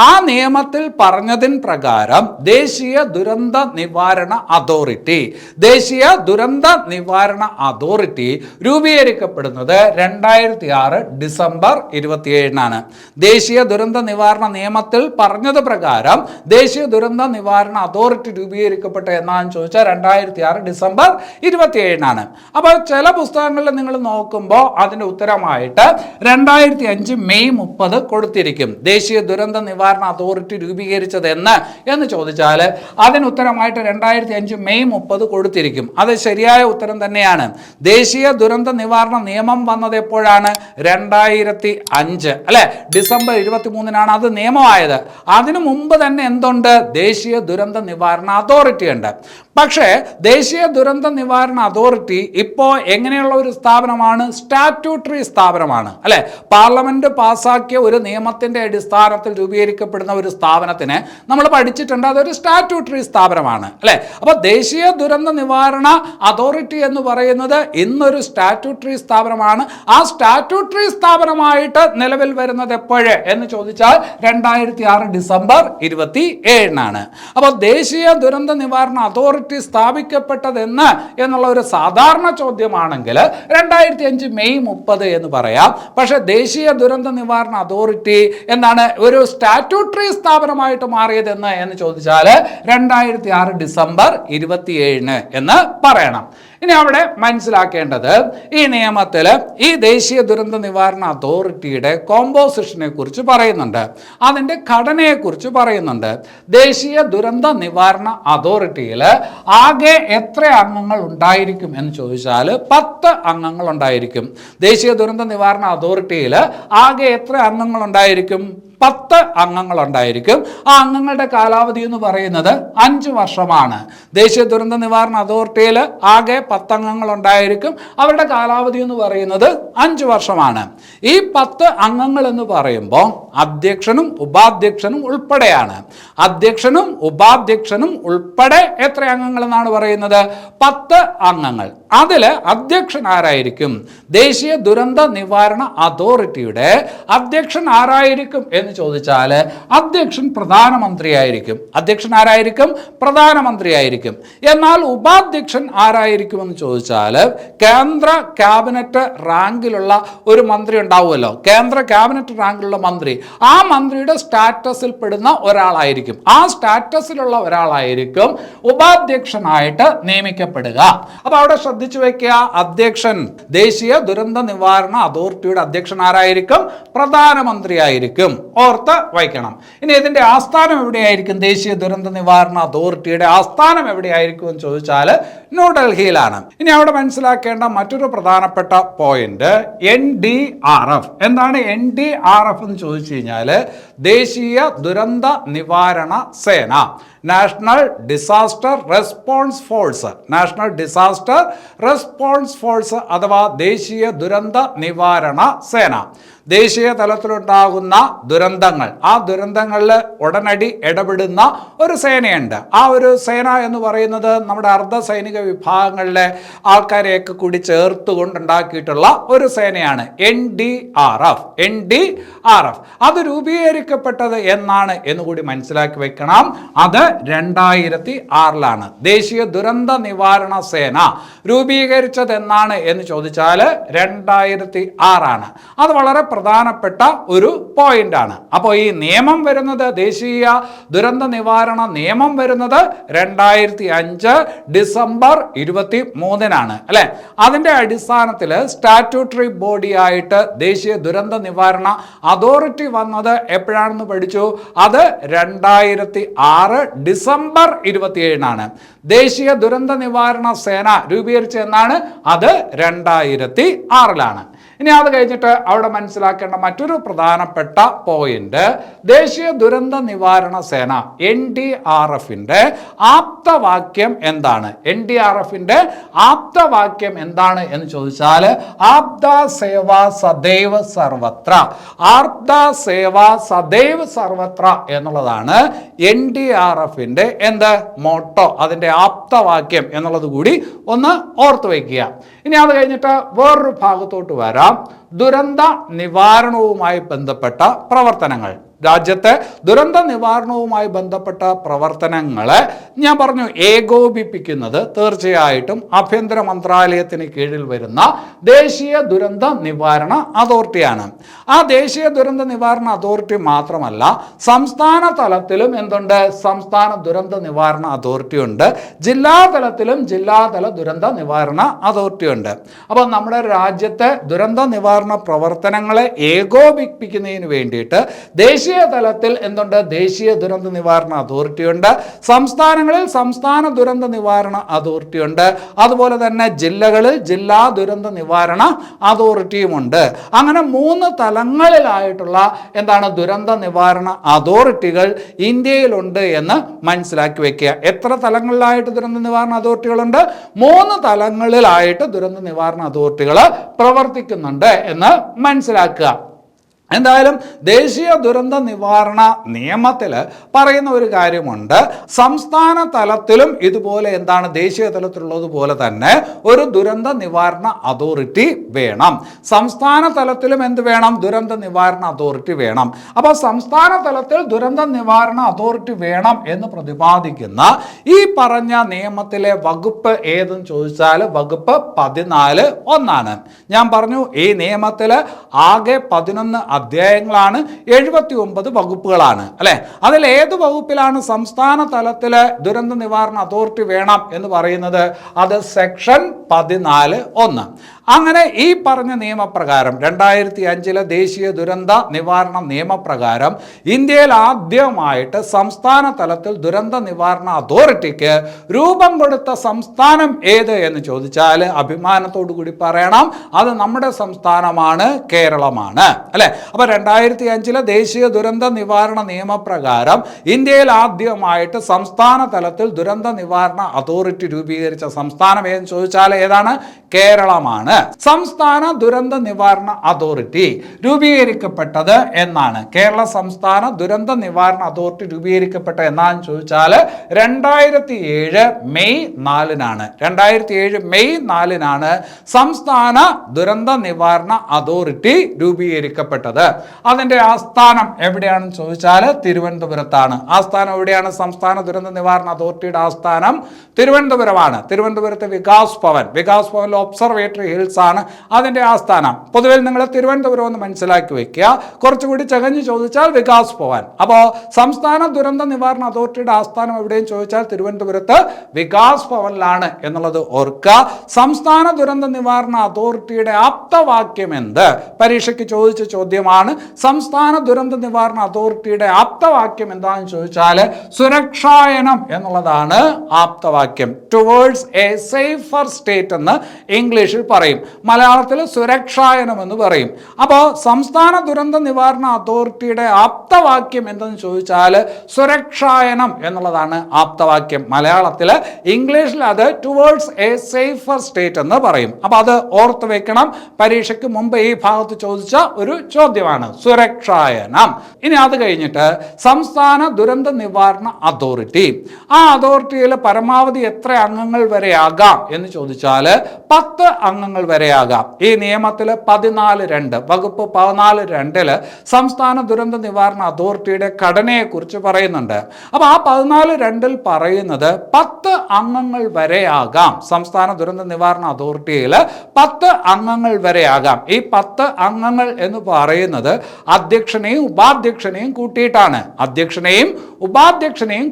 ആ നിയമത്തിൽ പറഞ്ഞതിന് പ്രകാരം ദേശീയ ദുരന്ത നിവാരണ അതോറിറ്റി, ദേശീയ ദുരന്ത നിവാരണ അതോറിറ്റി രൂപീകരിക്കപ്പെടുന്നത് 2006 ഡിസംബർ 27 ദേശീയ ദുരന്ത നിവാരണ നിയമത്തിൽ പറഞ്ഞത് പ്രകാരം ദേശീയ ദുരന്ത നിവാരണ അതോറിറ്റി രൂപീകരിക്കപ്പെട്ട എന്നാന്ന് ചോദിച്ചാൽ 2006 ഡിസംബർ 27 അപ്പോൾ ചില പുസ്തകങ്ങളിൽ നിങ്ങൾ നോക്കുമ്പോൾ അതിന്റെ ഉത്തരമായിട്ട് 2005 മെയ് 30 കൊടുത്തിരിക്കും. ദേശീയ ദുരന്ത നിവാരണ അതോറിറ്റി രൂപീകരിച്ചത് എന്ന് ചോദിച്ചാൽ അതിന് ഉത്തരമായിട്ട് 2005 മെയ് 30 കൊടുത്തിരിക്കും. അത് ശരിയായ ഉത്തരം തന്നെയാണ്. ദേശീയ ദുരന്ത നിവാരണ നിയമം വന്നത് എപ്പോഴാണ്? 2005, അല്ലെ. ഡിസംബർ 23 അത് നിയമമായത്. അതിനു മുമ്പ് തന്നെ എന്തുണ്ട്? ദേശീയ ദുരന്ത നിവാരണ അതോറിറ്റി ഉണ്ട്. പക്ഷേ ദേശീയ ദുരന്ത നിവാരണ അതോറിറ്റി ഇപ്പോൾ എങ്ങനെയുള്ള ഒരു സ്ഥാപനമാണ്? സ്റ്റാറ്റ്യൂട്ടറി സ്ഥാപനമാണ്, അല്ലെ. പാർലമെന്റ് പാസാക്കിയ ഒരു നിയമത്തിന്റെ അടിസ്ഥാനത്തിൽ രൂപീകരിക്കപ്പെടുന്ന ഒരു സ്ഥാപനത്തിന് നമ്മൾ പഠിച്ചിട്ടുണ്ട്, അതൊരു സ്റ്റാറ്റ്യൂട്ടറി സ്ഥാപനമാണ്, അല്ലെ. അപ്പൊ ദേശീയ ദുരന്ത നിവാരണ അതോറിറ്റി എന്ന് പറയുന്നത് ഇന്നൊരു സ്റ്റാറ്റ്യൂട്ടറി സ്ഥാപനമാണ്. ആ സ്റ്റാറ്റ്യൂട്ടറി സ്ഥാപനമായിട്ട് നിലവിൽ വരുന്നത് സ്ഥാപിക്കപ്പെട്ടത് എപ്പോഴ് എന്ന് ചോദിച്ചാൽ 2006 ഡിസംബർ 27-നാണ്. അപ്പോൾ ദേശീയ ദുരന്ത നിവാരണ അതോറിറ്റി സ്ഥാപിക്കപ്പെട്ടത് എന്നുള്ള ഒരു സാധാരണ ചോദ്യമാണെങ്കിൽ 2005 മെയ് 30 എന്ന് പറയാം. പക്ഷെ ദേശീയ ദുരന്ത നിവാരണ അതോറിറ്റി എന്താണ് ഒരു സ്റ്റാറ്റ്യൂട്ടറി സ്ഥാപനമായിട്ട് മാറിയത് എന്ന് ചോദിച്ചാൽ 2006 ഡിസംബർ 27 എന്ന് പറയണം. ഇനി അവിടെ മനസ്സിലാക്കേണ്ടത് ഈ നിയമത്തിൽ ഈ ദേശീയ ദുരന്ത നിവാരണ അതോറിറ്റിയുടെ കോമ്പോസിഷനെ കുറിച്ച് പറയുന്നുണ്ട്, അതിൻ്റെ ഘടനയെക്കുറിച്ച് പറയുന്നുണ്ട്. ദേശീയ ദുരന്ത നിവാരണ അതോറിറ്റിയിൽ ആകെ എത്ര അംഗങ്ങൾ ഉണ്ടായിരിക്കും എന്ന് ചോദിച്ചാൽ 10 അംഗങ്ങൾ ഉണ്ടായിരിക്കും. ദേശീയ ദുരന്ത നിവാരണ അതോറിറ്റിയിൽ ആകെ എത്ര അംഗങ്ങൾ ഉണ്ടായിരിക്കും? 10 അംഗങ്ങൾ ഉണ്ടായിരിക്കും. ആ അംഗങ്ങളുടെ കാലാവധി എന്ന് പറയുന്നത് 5 വർഷമാണ്. ദേശീയ ദുരന്ത നിവാരണ അതോറിറ്റിയിൽ ആകെ 10 അംഗങ്ങൾ ഉണ്ടായിരിക്കും. അവരുടെ കാലാവധി എന്ന് പറയുന്നത് 5 വർഷമാണ്. ഈ 10 അംഗങ്ങൾ എന്ന് പറയുമ്പോൾ അധ്യക്ഷനും ഉപാധ്യക്ഷനും ഉൾപ്പെടെയാണ്. അധ്യക്ഷനും ഉപാധ്യക്ഷനും ഉൾപ്പെടെ എത്ര അംഗങ്ങൾ എന്നാണ് പറയുന്നത്? 10 അംഗങ്ങൾ. അതിൽ അധ്യക്ഷൻ ആരായിരിക്കും? ദേശീയ ദുരന്ത നിവാരണ അതോറിറ്റിയുടെ അധ്യക്ഷൻ ആരായിരിക്കും എന്ന് ചോദിച്ചാൽ അധ്യക്ഷൻ പ്രധാനമന്ത്രിയായിരിക്കും. അധ്യക്ഷൻ ആരായിരിക്കും? പ്രധാനമന്ത്രിയായിരിക്കും. എന്നാൽ ഉപാധ്യക്ഷൻ ആരായിരിക്കും എന്ന് ചോദിച്ചാൽ കേന്ദ്ര ക്യാബിനറ്റ് റാങ്കിലുള്ള ഒരു മന്ത്രി ഉണ്ടാവുമല്ലോ, കേന്ദ്ര ക്യാബിനറ്റ് റാങ്കിലുള്ള മന്ത്രി, ആ മന്ത്രിയുടെ സ്റ്റാറ്റസിൽ പെടുന്ന ഒരാളായിരിക്കും. ആ സ്റ്റാറ്റസിലുള്ള ഒരാളായിരിക്കും ഉപാധ്യക്ഷനായിട്ട് നിയമിക്കപ്പെടുക. അപ്പൊ അവിടെ ശ്രദ്ധിച്ചു വെക്കുക, അധ്യക്ഷൻ ദേശീയ ദുരന്ത നിവാരണ അതോറിറ്റിയുടെ അധ്യക്ഷൻ ആരായിരിക്കും? പ്രധാനമന്ത്രിയായിരിക്കും. ഓർത്ത് വയ്ക്കണം. ഇനി ഇതിന്റെ ആസ്ഥാനം എവിടെയായിരിക്കും? ദേശീയ ദുരന്ത നിവാരണ അതോറിറ്റിയുടെ ആസ്ഥാനം എവിടെയായിരിക്കും എന്ന് ചോദിച്ചാൽ ന്യൂഡൽഹിയിലാണ്. ഇനി അവിടെ മനസ്സിലാക്കേണ്ട മറ്റൊരു പ്രധാനപ്പെട്ട പോയിന്റ് NDRF. എന്താണ് NDRF എന്ന് ചോദിച്ചു കഴിഞ്ഞാൽ ദേശീയ ദുരന്ത നിവാരണ സേന, national disaster response force. National disaster response force അഥവാ ദേശീയ ദുരന്ത നിവാരണ സേന. ദേശീയ തലത്തിലുണ്ടാകുന്ന ദുരന്തങ്ങൾ, ആ ദുരന്തങ്ങളിൽ ഉടനടി ഇടപെടുന്ന ഒരു സേനയുണ്ട്. ആ ഒരു സേന എന്ന് പറയുന്നത് നമ്മുടെ അർദ്ധ സൈനിക വിഭാഗങ്ങളിലെ ആൾക്കാരെയൊക്കെ കൂടി ചേർത്തുകൊണ്ടുണ്ടാക്കിയിട്ടുള്ള ഒരു സേനയാണ് NDRF. അത് രൂപീകരിക്കപ്പെട്ടത് എന്നാണ് എന്നുകൂടി മനസ്സിലാക്കി വെക്കണം. അത് 2006-ലാണ്. ദേശീയ ദുരന്ത നിവാരണ സേന രൂപീകരിച്ചത് എന്നാണ് എന്ന് ചോദിച്ചാൽ 2006-ആണ്. അത് വളരെ പ്രധാനപ്പെട്ട ഒരു പോയിന്റ് ആണ്. അപ്പോൾ ഈ നിയമം വരുന്നത്, ദേശീയ ദുരന്ത നിവാരണ നിയമം വരുന്നത് 2005 ഡിസംബർ 23-നാണ് അല്ലെ. അതിന്റെ അടിസ്ഥാനത്തിൽ സ്റ്റാറ്റ്യൂട്ടറി ബോഡി ആയിട്ട് ദേശീയ ദുരന്ത നിവാരണ അതോറിറ്റി വന്നത് എപ്പോഴാണെന്ന് പഠിച്ചു? അത് 2006 ഡിസംബർ 27-നാണ്. ദേശീയ ദുരന്ത നിവാരണ സേന രൂപീകരിച്ചതെന്നാണ്, അത് 2006-ലാണ്. ഇനി അത് കഴിഞ്ഞിട്ട് അവിടെ മനസ്സിലാക്കേണ്ട മറ്റൊരു പ്രധാനപ്പെട്ട പോയിന്റ്, ദേശീയ ദുരന്ത നിവാരണ സേന NDRFന്റെ ആപ്തവാക്യം എന്താണ്? NDRFന്റെ ആപ്തവാക്യം എന്താണ് എന്ന് ചോദിച്ചാൽ ആപ്ത സേവ സദൈവ സർവത്ര. ആപ്ത സേവ സദൈവ സർവത്ര എന്നുള്ളതാണ് NDRFന്റെ മോട്ടോ, അതിന്റെ ആപ്തവാക്യം എന്നുള്ളത് കൂടി ഒന്ന് ഓർത്തു വയ്ക്കുക. ഇനി അത് കഴിഞ്ഞിട്ട് വേറൊരു ഭാഗത്തോട്ട് വരാം. ദുരന്ത നിവാരണവുമായി ബന്ധപ്പെട്ട പ്രവർത്തനങ്ങൾ. രാജ്യത്തെ ദുരന്ത നിവാരണവുമായി ബന്ധപ്പെട്ട പ്രവർത്തനങ്ങളെ ഞാൻ പറഞ്ഞു ഏകോപിപ്പിക്കുന്നത് തീർച്ചയായിട്ടും ആഭ്യന്തര മന്ത്രാലയത്തിന് കീഴിൽ വരുന്ന ദേശീയ ദുരന്ത നിവാരണ അതോറിറ്റിയാണ്. ആ ദേശീയ ദുരന്ത നിവാരണ അതോറിറ്റി മാത്രമല്ല, സംസ്ഥാന തലത്തിലും എന്തുണ്ട്? സംസ്ഥാന ദുരന്ത നിവാരണ അതോറിറ്റി ഉണ്ട്. ജില്ലാ തലത്തിലും ജില്ലാതല ദുരന്ത നിവാരണ അതോറിറ്റി ഉണ്ട്. അപ്പോൾ നമ്മുടെ രാജ്യത്തെ ദുരന്ത നിവാരണ പ്രവർത്തനങ്ങളെ ഏകോപിപ്പിക്കുന്നതിന് വേണ്ടിയിട്ട് ദേശീയ തലത്തിൽ എന്തുണ്ട്? ദേശീയ ദുരന്ത നിവാരണ അതോറിറ്റി ഉണ്ട്. സംസ്ഥാനങ്ങളിൽ സംസ്ഥാന ദുരന്ത നിവാരണ അതോറിറ്റി ഉണ്ട്. അതുപോലെ തന്നെ ജില്ലകളിൽ ജില്ലാ ദുരന്ത നിവാരണ അതോറിറ്റിയുമുണ്ട്. അങ്ങനെ 3 തലങ്ങളിലായിട്ടുള്ള ദുരന്ത നിവാരണ അതോറിറ്റികൾ ഇന്ത്യയിലുണ്ട് എന്ന് മനസ്സിലാക്കി വെക്കുക. എത്ര തലങ്ങളിലായിട്ട് ദുരന്ത നിവാരണ അതോറിറ്റികളുണ്ട്? 3 തലങ്ങളിലായിട്ട് ദുരന്ത നിവാരണ അതോറിറ്റികൾ പ്രവർത്തിക്കുന്നുണ്ട് എന്ന് മനസ്സിലാക്കുക. എന്തായാലും ദേശീയ ദുരന്ത നിവാരണ നിയമത്തിൽ പറയുന്ന ഒരു കാര്യമുണ്ട്, സംസ്ഥാന തലത്തിലും ഇതുപോലെ എന്താണ് ദേശീയ തലത്തിലുള്ളതുപോലെ തന്നെ ഒരു ദുരന്ത നിവാരണ അതോറിറ്റി വേണം. സംസ്ഥാന തലത്തിലും എന്ത് വേണം? ദുരന്ത നിവാരണ അതോറിറ്റി വേണം. അപ്പോൾ സംസ്ഥാന തലത്തിൽ ദുരന്ത നിവാരണ അതോറിറ്റി വേണം എന്ന് പ്രതിപാദിക്കുന്ന ഈ പറഞ്ഞ നിയമത്തിലെ വകുപ്പ് ഏതെന്ന് ചോദിച്ചാൽ വകുപ്പ് 14 ഒന്നാണ്. ഞാൻ പറഞ്ഞു ഈ നിയമത്തിൽ ആകെ 11 അധ്യായങ്ങളാണ്, 79 വകുപ്പുകളാണ് അല്ലെ. അതിൽ ഏത് വകുപ്പിലാണ് സംസ്ഥാന തലത്തില് ദുരന്ത നിവാരണ അതോറിറ്റി വേണം എന്ന് പറയുന്നത്? അത് സെക്ഷൻ 14(1). അങ്ങനെ ഈ പറഞ്ഞ നിയമപ്രകാരം 2005 ദേശീയ ദുരന്ത നിവാരണ നിയമപ്രകാരം ഇന്ത്യയിൽ ആദ്യമായിട്ട് സംസ്ഥാന തലത്തിൽ ദുരന്ത നിവാരണ അതോറിറ്റിക്ക് രൂപം കൊടുത്ത സംസ്ഥാനം ഏത് എന്ന് ചോദിച്ചാൽ അഭിമാനത്തോടു കൂടി പറയണം, അത് നമ്മുടെ സംസ്ഥാനമാണ്, കേരളമാണ് അല്ലെ. അപ്പൊ 2005 ദേശീയ ദുരന്ത നിവാരണ നിയമപ്രകാരം ഇന്ത്യയിൽ ആദ്യമായിട്ട് സംസ്ഥാന തലത്തിൽ ദുരന്ത നിവാരണ അതോറിറ്റി രൂപീകരിച്ച സംസ്ഥാനം ഏതെന്ന് ചോദിച്ചാൽ ഏതാണ്? കേരളമാണ്. സംസ്ഥാന ദുരന്ത നിവാരണ അതോറിറ്റി രൂപീകരിക്കപ്പെട്ടത് എന്നാണ്. കേരള സംസ്ഥാന ദുരന്ത നിവാരണ അതോറിറ്റി രൂപീകരിക്കപ്പെട്ട എന്നാന്ന് ചോദിച്ചാൽ 2007 മെയ് 4-നാണ്. 2007 മെയ് 4-നാണ് സംസ്ഥാന ദുരന്ത നിവാരണ അതോറിറ്റി രൂപീകരിക്കപ്പെട്ടത്. അതിന്റെ ആസ്ഥാനം എവിടെയാണെന്ന് ചോദിച്ചാൽ തിരുവനന്തപുരത്താണ്. ആസ്ഥാനം എവിടെയാണ്? സംസ്ഥാന ദുരന്ത നിവാരണ അതോറിറ്റിയുടെ ആസ്ഥാനം തിരുവനന്തപുരമാണ്. തിരുവനന്തപുരത്ത് വികാസ് ഭവനിൽ ഒബ്സർവേറ്ററി ഹിൽസ് ആണ് അതിന്റെ ആസ്ഥാനം. പൊതുവെ നിങ്ങൾ തിരുവനന്തപുരം ഒന്ന് മനസ്സിലാക്കി വെക്കുക. കുറച്ചുകൂടി ചകഞ്ഞ് ചോദിച്ചാൽ വികാസ് ഭവൻ. അപ്പോൾ സംസ്ഥാന ദുരന്ത നിവാരണ അതോറിറ്റിയുടെ ആസ്ഥാനം എവിടെയും ചോദിച്ചാൽ തിരുവനന്തപുരത്ത് വികാസ് ഭവനിലാണ് എന്നുള്ളത് ഓർക്കുക. സംസ്ഥാന ദുരന്ത നിവാരണ അതോറിറ്റിയുടെ ആപ്തവാക്യം എന്ത്? പരീക്ഷയ്ക്ക് ചോദിച്ച ചോദ്യമാണ്. സംസ്ഥാന ദുരന്ത നിവാരണ അതോറിറ്റിയുടെ ആപ്തവാക്യം എന്താണെന്ന് ചോദിച്ചാൽ സുരക്ഷായനം എന്നുള്ളതാണ് ആപ്തവാക്യം. ടുവേർഡ്സ് എ സേഫർ സ്റ്റേറ്റ് എന്ന് ഇംഗ്ലീഷിൽ പറയും, മലയാളത്തിൽ സുരക്ഷായനം എന്ന് പറയും. അപ്പോൾ സംസ്ഥാന ദുരന്ത നിവാരണ അതോറിറ്റിയുടെ ആപ്തവാക്യം എന്തെന്ന് ചോദിച്ചാൽ സുരക്ഷായനം എന്നുള്ളതാണ് ആപ്തവാക്യം മലയാളത്തിൽ. ഇംഗ്ലീഷിൽ അത് ടുവേർഡ്സ് എ സേഫർ സ്റ്റേറ്റ് എന്ന് പറയും. അപ്പൊ അത് ഓർത്ത് വെക്കണം, പരീക്ഷയ്ക്ക് മുമ്പ് ഈ ഭാഗത്ത് ചോദിച്ച ഒരു ചോദ്യമാണ് സുരക്ഷായനം. ഇനി അത് കഴിഞ്ഞിട്ട് സംസ്ഥാന ദുരന്ത നിവാരണ അതോറിറ്റി, ആ അതോറിറ്റിയിൽ പരമാവധി എത്ര അംഗങ്ങൾ വരെ ആകാം എന്ന് ചോദിച്ചാൽ 10 അംഗങ്ങൾ വരെയാകാം. ഈ നിയമത്തിൽ 14(2) വകുപ്പ് 14(2) സംസ്ഥാന ദുരന്ത നിവാരണ അതോറിറ്റിയുടെ ഘടനയെ കുറിച്ച് പറയുന്നുണ്ട്. അപ്പൊ ആ 14(2) പറയുന്നത് 10 അംഗങ്ങൾ വരെയാകാം. സംസ്ഥാന ദുരന്ത നിവാരണ അതോറിറ്റിയിൽ 10 അംഗങ്ങൾ വരെയാകാം. ഈ 10 അംഗങ്ങൾ എന്ന് പറയുന്നത് അധ്യക്ഷനെയും ഉപാധ്യക്ഷനെയും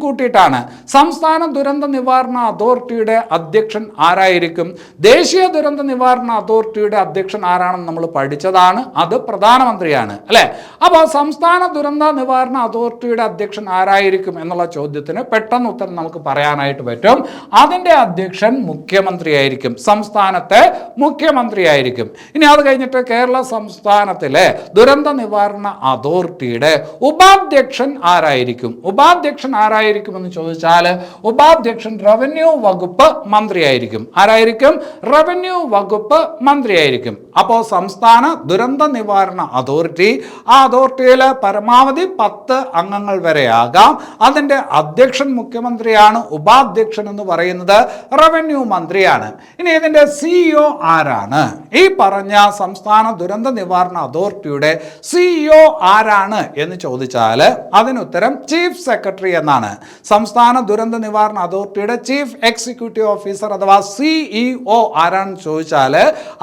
കൂട്ടിയിട്ടാണ്. സംസ്ഥാന ദുരന്ത നിവാരണ അതോറിറ്റിയുടെ അധ്യക്ഷൻ ആരായിരിക്കും? ദേശീയ ദുരന്ത നിവാരണ അതോറിറ്റിയുടെ അധ്യക്ഷൻ ആരാണെന്ന് നമ്മൾ പഠിച്ചതാണ്, അത് പ്രധാനമന്ത്രിയാണ് അല്ലെ. അപ്പോൾ സംസ്ഥാന ദുരന്ത നിവാരണ അതോറിറ്റിയുടെ അധ്യക്ഷൻ ആരായിരിക്കും എന്നുള്ള ചോദ്യത്തിന് പെട്ടെന്ന് ഉത്തരം നമുക്ക് പറയാനായിട്ട് പറ്റും. അതിന്റെ അധ്യക്ഷൻ മുഖ്യമന്ത്രിയായിരിക്കും, സംസ്ഥാനത്തെ മുഖ്യമന്ത്രിയായിരിക്കും. ഇനി അത് കഴിഞ്ഞിട്ട് കേരള സംസ്ഥാനത്തിലെ ദുരന്ത നിവാരണ അതോറിറ്റിയുടെ ഉപാധ്യക്ഷൻ ആരായിരിക്കും? എന്ന് ചോദിച്ചാൽ ഉപാധ്യക്ഷൻ റവന്യൂ വകുപ്പ് മന്ത്രിയായിരിക്കും. ആരായിരിക്കും? റവന്യൂ വകുപ്പ് മന്ത്രിയായിരിക്കും. അപ്പോൾ സംസ്ഥാന ദുരന്ത നിവാരണ അതോറിറ്റി, ആ അതോറിറ്റിയിൽ പരമാവധി 10 അംഗങ്ങൾ വരെ ആകാം. അതിന്റെ അധ്യക്ഷൻ മുഖ്യമന്ത്രിയാണ്, ഉപാധ്യക്ഷൻ എന്ന് പറയുന്നത് റവന്യൂ മന്ത്രിയാണ്. ഇനി ഇതിന്റെ CEO ആരാണ്? ഈ പറഞ്ഞ സംസ്ഥാന ദുരന്ത നിവാരണ അതോറിറ്റിയുടെ CEO ആരാണ് എന്ന് ചോദിച്ചാൽ അതിനുത്തരം ചീഫ് സെക്രട്ടറി എന്നാണ്. സംസ്ഥാന ദുരന്ത നിവാരണ അതോറിറ്റിയുടെ ചീഫ് എക്സിക്യൂട്ടീവ് ഓഫീസർ അഥവാ CEO ആരാണെന്ന് ചോദിച്ചാൽ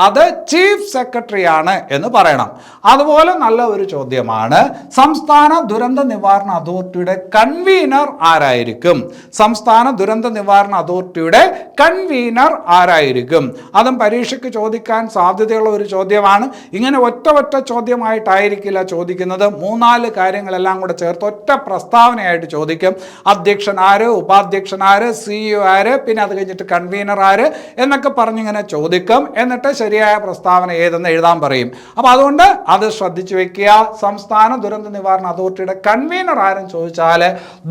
അത് ചീഫ് സെക്രട്ടറി ആണ് എന്ന് പറയണം. അതുപോലെ നല്ല ഒരു ചോദ്യമാണ്, സംസ്ഥാന ദുരന്ത നിവാരണ അതോറിറ്റിയുടെ കൺവീനർ ആരായിരിക്കും? സംസ്ഥാന ദുരന്ത നിവാരണ അതോറിറ്റിയുടെ കൺവീനർ ആരായിരിക്കും? അതും പരീക്ഷയ്ക്ക് ചോദിക്കാൻ സാധ്യതയുള്ള ഒരു ചോദ്യമാണ്. ഇങ്ങനെ ഒറ്റ ചോദ്യമായിട്ടായിരിക്കില്ല ചോദിക്കുന്നത്, 3-4 കാര്യങ്ങളെല്ലാം കൂടെ ചേർത്ത് ഒറ്റ പ്രസ്താവനയായിട്ട് ചോദിക്കും. അധ്യക്ഷൻ ആര്, ഉപാധ്യക്ഷൻ ആര്, CEO ആര്, പിന്നെ അത് കഴിഞ്ഞിട്ട് കൺവീനർ ആര് എന്നൊക്കെ പറഞ്ഞിങ്ങനെ ചോദിക്കും. എന്നിട്ട് ശരിയായ പ്രസ്താവന പ്രസ്താവന ഏതെന്ന് എഴുതാൻ പറയും. അപ്പോൾ അതുകൊണ്ട് അത് ശ്രദ്ധിച്ചു വെക്കുക. സംസ്ഥാന ദുരന്ത നിവാരണ അതോറിറ്റിയുടെ കൺവീനർ ആരും ചോദിച്ചാൽ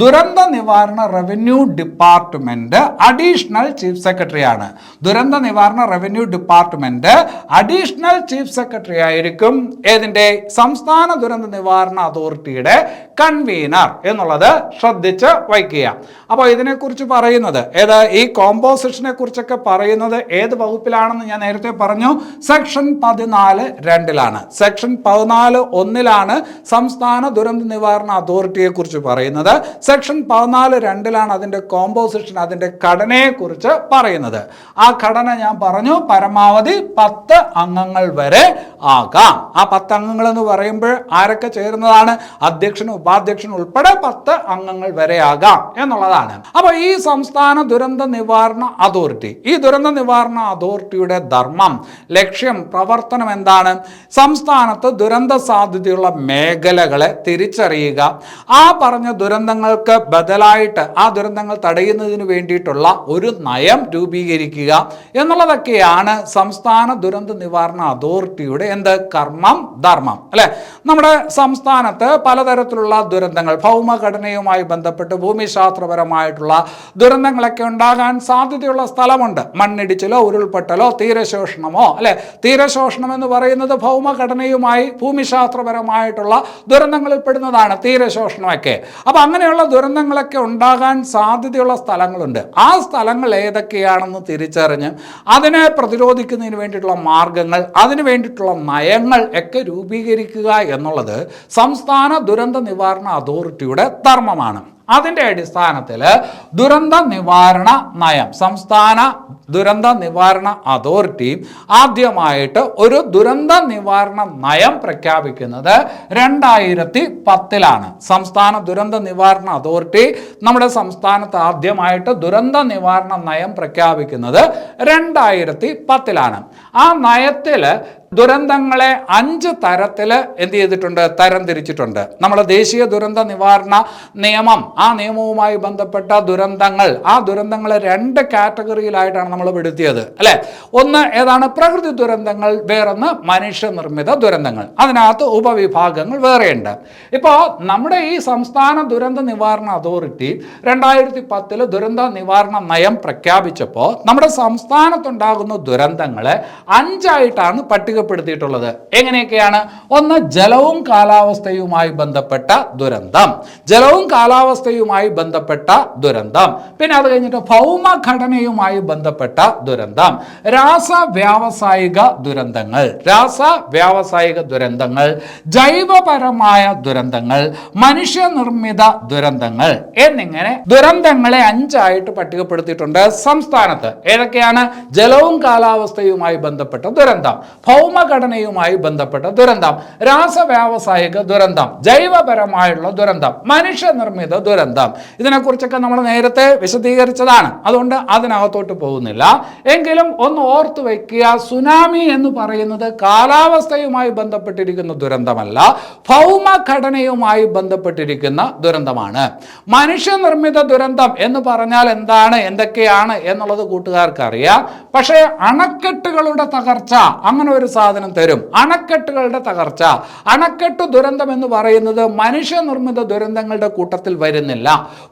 ദുരന്ത നിവാരണ revenue department additional chief secretary ആണ്. ദുരന്ത നിവാരണ revenue department additional chief secretary ആയിരിക്കും ഏതിന്റെ? സംസ്ഥാന ദുരന്ത നിവാരണ അതോറിറ്റിയുടെ കൺവീനർ എന്നുള്ളത് ശ്രദ്ധിച്ച് വയ്ക്കുക. അപ്പോൾ ഇതിനെക്കുറിച്ച് പറയുന്നത് ഏത്? ഈ കോമ്പോസിഷനെ കുറിച്ചൊക്കെ പറയുന്നത് ഏത് വകുപ്പിലാണെന്ന് ഞാൻ നേരത്തെ പറഞ്ഞു. സെക്ഷൻ 14(2) സെക്ഷൻ 14(1) സംസ്ഥാന ദുരന്ത നിവാരണ അതോറിറ്റിയെ കുറിച്ച് പറയുന്നത്. സെക്ഷൻ 14(2) അതിന്റെ കോമ്പോസിഷൻ, അതിന്റെ ഘടനയെ കുറിച്ച് പറയുന്നത്. ആ ഘടന ഞാൻ പറഞ്ഞു, പരമാവധി 10 അംഗങ്ങൾ വരെ ആകാം. ആ 10 അംഗങ്ങൾ എന്ന് പറയുമ്പോൾ ആരൊക്കെ ചേരുന്നതാണ്? അധ്യക്ഷനും ഉപാധ്യക്ഷനും ഉൾപ്പെടെ 10 അംഗങ്ങൾ വരെ ആകാം എന്നുള്ളതാണ്. അപ്പോൾ ഈ സംസ്ഥാന ദുരന്ത നിവാരണ അതോറിറ്റി, ഈ ദുരന്ത നിവാരണ അതോറിറ്റിയുടെ ധർമ്മം, ലക്ഷ്യം, പ്രവർത്തനം എന്താണ്? സംസ്ഥാനത്ത് ദുരന്ത സാധ്യതയുള്ള മേഖലകളെ തിരിച്ചറിയുക, ആ പറഞ്ഞ ദുരന്തങ്ങൾക്ക് ബദലായിട്ട് ആ ദുരന്തങ്ങൾ തടയുന്നതിന് വേണ്ടിയിട്ടുള്ള ഒരു നയം രൂപീകരിക്കുക എന്നുള്ളതൊക്കെയാണ് സംസ്ഥാന ദുരന്ത നിവാരണ അതോറിറ്റിയുടെ എന്ത്? കർമ്മം, ധർമ്മം അല്ലെ? നമ്മുടെ സംസ്ഥാനത്ത് പലതരത്തിലുള്ള ദുരന്തങ്ങൾ, ഭൗമഘടനയുമായി ബന്ധപ്പെട്ട് ഭൂമിശാസ്ത്രപരമായിട്ടുള്ള ദുരന്തങ്ങളൊക്കെ ഉണ്ടാകാൻ സാധ്യതയുള്ള സ്ഥലമുണ്ട്. മണ്ണിടിച്ചിലോ ഉരുൾപൊട്ടലോ തീരശോഷണമോ അല്ലെ? തീരശോഷണം എന്ന് പറയുന്നത് ഭൗമഘടനയുമായി ഭൂമിശാസ്ത്രപരമായിട്ടുള്ള ദുരന്തങ്ങളിൽ പെടുന്നതാണ് തീരശോഷണമൊക്കെ. അപ്പൊ അങ്ങനെയുള്ള ദുരന്തങ്ങളൊക്കെ ഉണ്ടാകാൻ സാധ്യതയുള്ള സ്ഥലങ്ങളുണ്ട്. ആ സ്ഥലങ്ങൾ ഏതൊക്കെയാണെന്ന് തിരിച്ചറിഞ്ഞ് അതിനെ പ്രതിരോധിക്കുന്നതിന് വേണ്ടിയിട്ടുള്ള മാർഗങ്ങൾ, അതിനു വേണ്ടിയിട്ടുള്ള നയങ്ങൾ ഒക്കെ രൂപീകരിക്കുക എന്നുള്ളത് സംസ്ഥാന ദുരന്ത നിവാരണ അതോറിറ്റിയുടെ ധർമ്മമാണ്. അതിൻ്റെ അടിസ്ഥാനത്തിൽ ദുരന്ത നിവാരണ നയം, സംസ്ഥാന ദുരന്ത നിവാരണ അതോറിറ്റി ആദ്യമായിട്ട് ഒരു ദുരന്ത നിവാരണ നയം പ്രഖ്യാപിക്കുന്നത് 2010 സംസ്ഥാന ദുരന്ത നിവാരണ അതോറിറ്റി നമ്മുടെ സംസ്ഥാനത്ത് ആദ്യമായിട്ട് ദുരന്ത നിവാരണ നയം പ്രഖ്യാപിക്കുന്നത് 2010 ആ നയത്തിൽ ദുരന്തങ്ങളെ 5 തരത്തിൽ എന്ത് ചെയ്തിട്ടുണ്ട്? തരംതിരിച്ചിട്ടുണ്ട്. നമ്മൾ ദേശീയ ദുരന്ത നിവാരണ നിയമം, ആ നിയമവുമായി ബന്ധപ്പെട്ട ദുരന്തങ്ങൾ, ആ ദുരന്തങ്ങളെ 2 കാറ്റഗറിയിലായിട്ടാണ് നമ്മൾ പെടുത്തിയത് അല്ലെ? ഒന്ന് ഏതാണ്? പ്രകൃതി ദുരന്തങ്ങൾ, വേറൊന്ന് മനുഷ്യനിർമ്മിത ദുരന്തങ്ങൾ. അതിനകത്ത് ഉപവിഭാഗങ്ങൾ വേറെയുണ്ട്. ഇപ്പോൾ നമ്മുടെ ഈ സംസ്ഥാന ദുരന്ത നിവാരണ അതോറിറ്റി 2010 ദുരന്ത നിവാരണ നയം പ്രഖ്യാപിച്ചപ്പോൾ നമ്മുടെ സംസ്ഥാനത്തുണ്ടാകുന്ന ദുരന്തങ്ങളെ 5 ആയിട്ടാണ് പട്ടികപ്പെടുത്തിയിട്ടുള്ളത്. എങ്ങനെയൊക്കെയാണ്? ഒന്ന്, ജലവും കാലാവസ്ഥയുമായി ബന്ധപ്പെട്ട ദുരന്തം, ജലവും കാലാവസ്ഥയുമായി ബന്ധപ്പെട്ട ദുരന്തം. പിന്നെ അത് കഴിഞ്ഞിട്ട് ഭൗമഘടനയുമായി ബന്ധപ്പെട്ട ദുരന്തം, രാസവ്യാവസായിക ദുരന്തങ്ങൾ, രാസവ്യാവസായിക ദുരന്തങ്ങൾ, ജൈവപരമായ ദുരന്തങ്ങൾ, മനുഷ്യനിർമ്മിത ദുരന്തങ്ങൾ എന്നിങ്ങനെ ദുരന്തങ്ങളെ 5 ആയിട്ട് പട്ടികപ്പെടുത്തിയിട്ടുണ്ട് സംസ്ഥാനത്ത്. ഏതൊക്കെയാണ്? ജലവും കാലാവസ്ഥയുമായി ബന്ധപ്പെട്ട ദുരന്തം, ഭൗമഘടനയുമായി ബന്ധപ്പെട്ട ദുരന്തം, രാസവ്യാവസായിക ദുരന്തം, ജൈവപരമായുള്ള ദുരന്തം, മനുഷ്യനിർമ്മിത ദുരന്തം. ഇതിനെക്കുറിച്ചൊക്കെ നമ്മൾ നേരത്തെ വിശദീകരിച്ചതാണ്, അതുകൊണ്ട് അതിനകത്തോട്ട് പോകുന്നില്ല. എങ്കിലും ഒന്ന് ഓർത്തു വയ്ക്കുക, സുനാമി എന്ന് പറയുന്നത് കാലാവസ്ഥയുമായി ബന്ധപ്പെട്ടിരിക്കുന്ന ദുരന്തമല്ല, ഭൗമഘടനയുമായി ബന്ധപ്പെട്ടിരിക്കുന്ന ദുരന്തമാണ്. മനുഷ്യനിർമ്മിത ദുരന്തം എന്ന് പറഞ്ഞാൽ എന്താണ്, എന്തൊക്കെയാണ് എന്നുള്ളത് കൂട്ടുകാർക്ക് അറിയാം. പക്ഷേ അണക്കെട്ടുകളുടെ തകർച്ച, അങ്ങനെ ഒരു സാധനം തരും. അണക്കെട്ടുകളുടെ തകർച്ച, അണക്കെട്ട് ദുരന്തം എന്ന് പറയുന്നത് മനുഷ്യനിർമ്മിത ദുരന്തങ്ങളുടെ കൂട്ടത്തിൽ വരുന്നില്ല.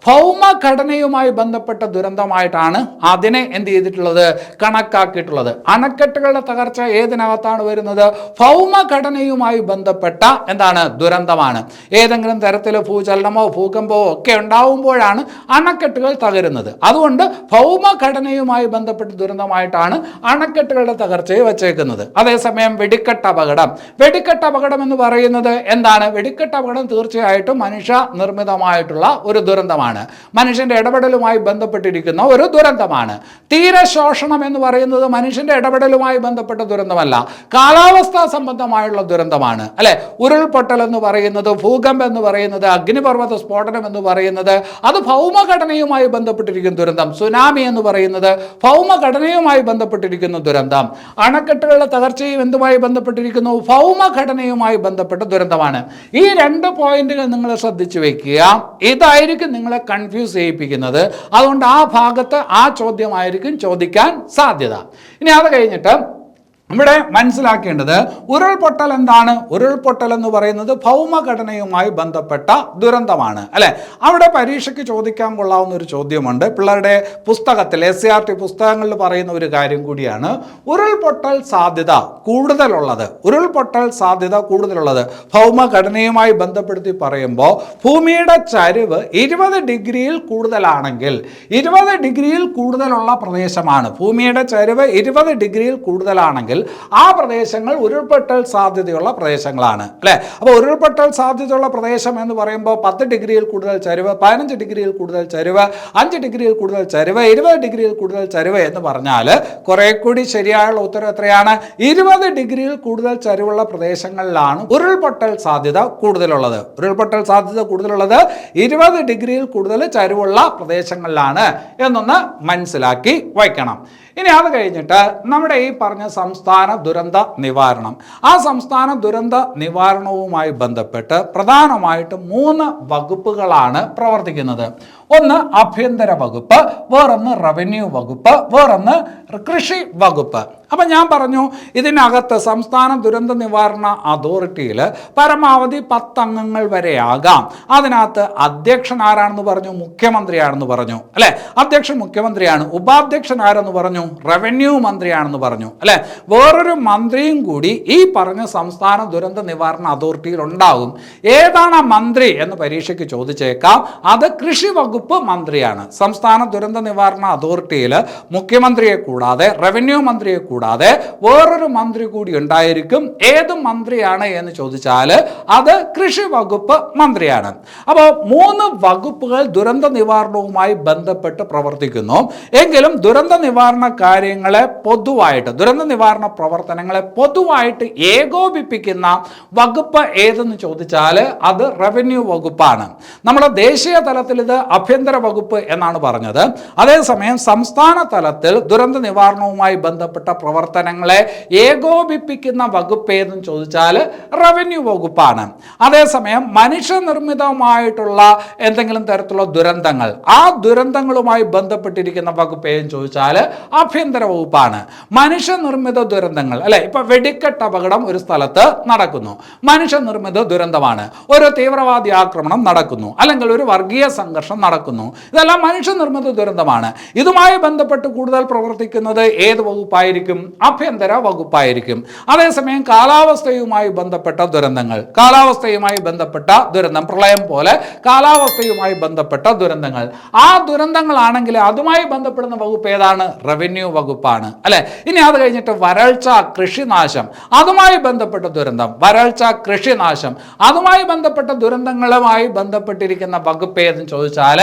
ഭൗമഘടനയുമായി ബന്ധപ്പെട്ട ദുരന്തമായിട്ടാണ് അതിനെ എന്ത് ചെയ്തിട്ടുള്ളത്? കണക്കാക്കിയിട്ടുള്ളത്. അണക്കെട്ടുകളുടെ തകർച്ച ഏതിനകത്താണ് വരുന്നത്? ഭൗമഘടനയുമായി ബന്ധപ്പെട്ട എന്താണ്? ദുരന്തമാണ്. ഏതെങ്കിലും തരത്തിൽ ഭൂചലനമോ ഭൂകമ്പമോ ഒക്കെ ഉണ്ടാവുമ്പോഴാണ് അണക്കെട്ടുകൾ തകരുന്നത്. അതുകൊണ്ട് ഭൗമഘടനയുമായി ബന്ധപ്പെട്ട ദുരന്തമായിട്ടാണ് അണക്കെട്ടുകളുടെ തകർച്ചയെ വച്ചേക്കുന്നത്. അതേസമയം വെടിക്കെട്ട് അപകടം, വെടിക്കെട്ട് അപകടം എന്ന് പറയുന്നത് എന്താണ്? വെടിക്കെട്ട് അപകടം തീർച്ചയായിട്ടും മനുഷ്യ നിർമ്മിതമായിട്ടുള്ള ഒരു ദുരന്തമാണ്, മനുഷ്യന്റെ ഇടപെടലുമായി ബന്ധപ്പെട്ടിരിക്കുന്ന ഒരു ദുരന്തമാണ്. തീരശോഷണം എന്ന് പറയുന്നത് മനുഷ്യന്റെ ഇടപെടലുമായി ബന്ധപ്പെട്ട ദുരന്തമല്ല, കാലാവസ്ഥാ സംബന്ധമായുള്ള ദുരന്തമാണ് അല്ലെ? ഉരുൾപൊട്ടൽ എന്ന് പറയുന്നത്, ഭൂകമ്പം എന്ന് പറയുന്നത്, അഗ്നിപർവ്വത സ്ഫോടനം എന്ന് പറയുന്നത് അത് ഭൗമഘടനയുമായി ബന്ധപ്പെട്ടിരിക്കുന്ന ദുരന്തം. സുനാമി എന്ന് പറയുന്നത് ഭൗമഘടനയുമായി ബന്ധപ്പെട്ടിരിക്കുന്ന ദുരന്തം. അണക്കെട്ടുകളുടെ തകർച്ചയും എന്തുമായി ബന്ധപ്പെട്ടിരിക്കുന്നു? ഭൗമഘടനയുമായി ബന്ധപ്പെട്ട ദുരന്തമാണ്. ഈ 2 പോയിന്റുകൾ നിങ്ങൾ ശ്രദ്ധിച്ചു വെക്കുക. ഇതായിരിക്കും നിങ്ങളെ കൺഫ്യൂസ് ചെയ്യിപ്പിക്കുന്നത്. അതുകൊണ്ട് ആ ഭാഗത്ത് ആ ചോദ്യമായിരിക്കും ചോദിക്കാൻ സാധ്യത. ഇനി അത് കഴിഞ്ഞിട്ട് ഇവിടെ മനസ്സിലാക്കേണ്ടത് ഉരുൾപൊട്ടൽ എന്താണ്? ഉരുൾപൊട്ടൽ എന്ന് പറയുന്നത് ഭൗമഘടനയുമായി ബന്ധപ്പെട്ട ദുരന്തമാണ് അല്ലെ. അവിടെ പരീക്ഷയ്ക്ക് ചോദിക്കാൻ കൊള്ളാവുന്ന ഒരു ചോദ്യമുണ്ട്. പിള്ളേരുടെ പുസ്തകത്തിൽ SCERT പുസ്തകങ്ങളിൽ പറയുന്ന ഒരു കാര്യം കൂടിയാണ്. ഉരുൾപൊട്ടൽ സാധ്യത കൂടുതലുള്ളത് ഭൗമഘടനയുമായി ബന്ധപ്പെടുത്തി പറയുമ്പോൾ ഭൂമിയുടെ ചരിവ് 20 ഡിഗ്രിയിൽ കൂടുതലാണെങ്കിൽ, 20 ഡിഗ്രിയിൽ കൂടുതലുള്ള പ്രദേശമാണ്, ഭൂമിയുടെ ചരിവ് 20 ഡിഗ്രിയിൽ കൂടുതലാണെങ്കിൽ ആ പ്രദേശങ്ങൾ ഉരുൾപൊട്ടൽ സാധ്യതയുള്ള പ്രദേശങ്ങളാണ് അല്ലെ. അപ്പോൾ ഉരുൾപൊട്ടൽ സാധ്യതയുള്ള പ്രദേശം എന്ന് പറയുമ്പോൾ 10 ഡിഗ്രിയിൽ കൂടുതൽ ചരിവ്, 15 ഡിഗ്രിയിൽ കൂടുതൽ ചരിവ്, 5 ഡിഗ്രിയിൽ കൂടുതൽ ചരിവ്, 20 ഡിഗ്രിയിൽ കൂടുതൽ ചരിവ് എന്ന് പറഞ്ഞാൽ കുറെ കൂടി ശരിയായുള്ള ഉത്തരം എത്രയാണ്? 20 ഡിഗ്രിയിൽ കൂടുതൽ ചരിവുള്ള പ്രദേശങ്ങളിലാണ് ഉരുൾപൊട്ടൽ സാധ്യത കൂടുതലുള്ളത്. 20 ഡിഗ്രിയിൽ കൂടുതൽ ചരിവുള്ള പ്രദേശങ്ങളിലാണ് എന്നൊന്ന് മനസ്സിലാക്കി വയ്ക്കണം. ഇനി അത് കഴിഞ്ഞിട്ട് നമ്മുടെ ഈ പറഞ്ഞ സംസ്ഥാന ദുരന്ത നിവാരണം, ആ സംസ്ഥാന ദുരന്ത നിവാരണവുമായി ബന്ധപ്പെട്ട് പ്രധാനമായിട്ട് 3 വകുപ്പുകളാണ് പ്രവർത്തിക്കുന്നത്. ഒന്ന് ആഭ്യന്തര വകുപ്പ്, വേറൊന്ന് റവന്യൂ വകുപ്പ്, വേറൊന്ന് കൃഷി വകുപ്പ്. അപ്പം ഞാൻ പറഞ്ഞു ഇതിനകത്ത് സംസ്ഥാന ദുരന്ത നിവാരണ അതോറിറ്റിയിൽ പരമാവധി 10 അംഗങ്ങൾ വരെ ആകാം. അതിനകത്ത് അധ്യക്ഷൻ ആരാണെന്ന് പറഞ്ഞു? മുഖ്യമന്ത്രിയാണെന്ന് പറഞ്ഞു അല്ലെ. അധ്യക്ഷൻ മുഖ്യമന്ത്രിയാണ്. ഉപാധ്യക്ഷൻ ആരെന്ന് പറഞ്ഞു? റവന്യൂ മന്ത്രിയാണെന്ന് പറഞ്ഞു അല്ലെ. വേറൊരു മന്ത്രിയും കൂടി ഈ പറഞ്ഞ സംസ്ഥാന ദുരന്ത നിവാരണ അതോറിറ്റിയിൽ ഉണ്ടാകും. ഏതാണ് ആ മന്ത്രി എന്ന് പരീക്ഷയ്ക്ക് ചോദിച്ചേക്കാം. അത് കൃഷി വകുപ്പ് മന്ത്രിയാണ്. സംസ്ഥാന ദുരന്ത നിവാരണ അതോറിറ്റിയിൽ മുഖ്യമന്ത്രിയെ കൂടാതെ, റവന്യൂ മന്ത്രിയെ കൂടാതെ വേറൊരു മന്ത്രി കൂടി ഉണ്ടായിരിക്കും. ഏത് മന്ത്രിയാണ് എന്ന് ചോദിച്ചാൽ അത് കൃഷി വകുപ്പ് മന്ത്രിയാണ്. അപ്പോൾ 3 വകുപ്പുകൾ ദുരന്ത നിവാരണവുമായി ബന്ധപ്പെട്ട് പ്രവർത്തിക്കുന്നു. എങ്കിലും ദുരന്ത നിവാരണ കാര്യങ്ങളെ പൊതുവായിട്ട്, ദുരന്ത നിവാരണ പ്രവർത്തനങ്ങളെ പൊതുവായിട്ട് ഏകോപിപ്പിക്കുന്ന വകുപ്പ് ഏതെന്ന് ചോദിച്ചാൽ അത് റവന്യൂ വകുപ്പാണ്. നമ്മുടെ ദേശീയ തലത്തിൽ ഇത് ആഭ്യന്തര വകുപ്പ് എന്നാണ് പറഞ്ഞത്. അതേസമയം സംസ്ഥാന തലത്തിൽ ദുരന്ത നിവാരണവുമായി ബന്ധപ്പെട്ട പ്രവർത്തനങ്ങളെ ഏകോപിപ്പിക്കുന്ന വകുപ്പ് ഏതെന്ന് ചോദിച്ചാൽ റവന്യൂ വകുപ്പാണ്. അതേസമയം മനുഷ്യനിർമ്മിതമായിട്ടുള്ള എന്തെങ്കിലും തരത്തിലുള്ള ദുരന്തങ്ങൾ, ആ ദുരന്തങ്ങളുമായി ബന്ധപ്പെട്ടിരിക്കുന്ന വകുപ്പ് ഏതെന്ന് ചോദിച്ചാൽ ആഭ്യന്തര വകുപ്പാണ്. മനുഷ്യനിർമ്മിത ദുരന്തങ്ങൾ അല്ലെ, ഇപ്പൊ വെടിക്കെട്ട് അപകടം ഒരു സ്ഥലത്ത് നടക്കുന്നു, മനുഷ്യനിർമ്മിത ദുരന്തമാണ്. ഒരു തീവ്രവാദി ആക്രമണം നടക്കുന്നു, അല്ലെങ്കിൽ ഒരു വർഗീയ സംഘർഷം നടക്കുന്നു, ഇതെല്ലാം മനുഷ്യനിർമ്മിത ദുരന്തമാണ്. ഇതുമായി ബന്ധപ്പെട്ട് കൂടുതൽ പ്രവർത്തിക്കുന്നത് ഏത് വകുപ്പായിരിക്കും? ആഭ്യന്തര വകുപ്പായിരിക്കും. അതേസമയം കാലാവസ്ഥയുമായി ബന്ധപ്പെട്ട ദുരന്തങ്ങൾ, കാലാവസ്ഥയുമായി ബന്ധപ്പെട്ട ദുരന്തം, പ്രളയം പോലെ കാലാവസ്ഥയുമായി ബന്ധപ്പെട്ട ദുരന്തങ്ങൾ, ആ ദുരന്തങ്ങളാണെങ്കിൽ അതുമായി ബന്ധപ്പെടുന്ന വകുപ്പ് ഏതാണ്? റവന്യൂ വകുപ്പാണ് അല്ലെ. ഇനി അത് കഴിഞ്ഞിട്ട് വരൾച്ച, കൃഷിനാശം, അതുമായി ബന്ധപ്പെട്ട ദുരന്തം, വരൾച്ച, കൃഷിനാശം, അതുമായി ബന്ധപ്പെട്ട ദുരന്തങ്ങളുമായി ബന്ധപ്പെട്ടിരിക്കുന്ന വകുപ്പ് ഏതെന്ന് ചോദിച്ചാൽ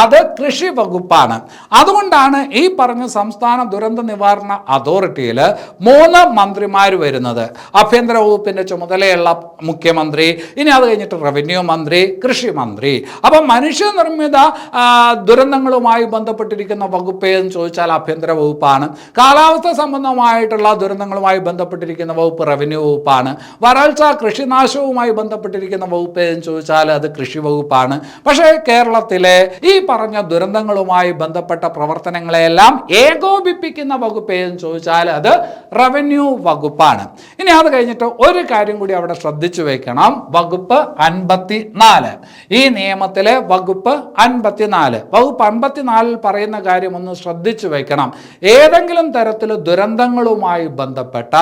അത് കൃഷി വകുപ്പാണ്. അതുകൊണ്ടാണ് ഈ പറഞ്ഞ സംസ്ഥാന ദുരന്ത നിവാരണ അതോറിറ്റിയിൽ 3 മന്ത്രിമാർ വരുന്നത്. ആഭ്യന്തര വകുപ്പിന്റെ ചുമതലയുള്ള മുഖ്യമന്ത്രി, ഇനി അത് കഴിഞ്ഞിട്ട് റവന്യൂ മന്ത്രി, കൃഷി മന്ത്രി. അപ്പം മനുഷ്യനിർമ്മിത ദുരന്തങ്ങളുമായി ബന്ധപ്പെട്ടിരിക്കുന്ന വകുപ്പ് എന്ന് ചോദിച്ചാൽ ആഭ്യന്തര വകുപ്പാണ്. കാലാവസ്ഥ സംബന്ധമായിട്ടുള്ള ദുരന്തങ്ങളുമായി ബന്ധപ്പെട്ടിരിക്കുന്ന വകുപ്പ് റവന്യൂ വകുപ്പാണ്. വരൾച്ച, കൃഷിനാശവുമായി ബന്ധപ്പെട്ടിരിക്കുന്ന വകുപ്പ് എന്ന് ചോദിച്ചാൽ അത് കൃഷി വകുപ്പാണ്. പക്ഷേ കേരളത്തിലെ ഈ പറഞ്ഞ ദുരന്തങ്ങളുമായി ബന്ധപ്പെട്ട പ്രവർത്തനങ്ങളെല്ലാം ഏകോപിപ്പിക്കുന്ന വകുപ്പ് എന്ന് ചോദിച്ചാൽ അത് റവന്യൂ വകുപ്പാണ്. ഇനി അത് കഴിഞ്ഞിട്ട് ഒരു കാര്യം കൂടി അവിടെ ശ്രദ്ധിച്ചു വെക്കണം. വകുപ്പ് 54, ഈ നിയമത്തിലെ വകുപ്പ് 54, വകുപ്പ് 54 പറയുന്ന കാര്യം ഒന്ന് ശ്രദ്ധിച്ചു വെക്കണം. ഏതെങ്കിലും തരത്തിൽ ദുരന്തങ്ങളുമായി ബന്ധപ്പെട്ട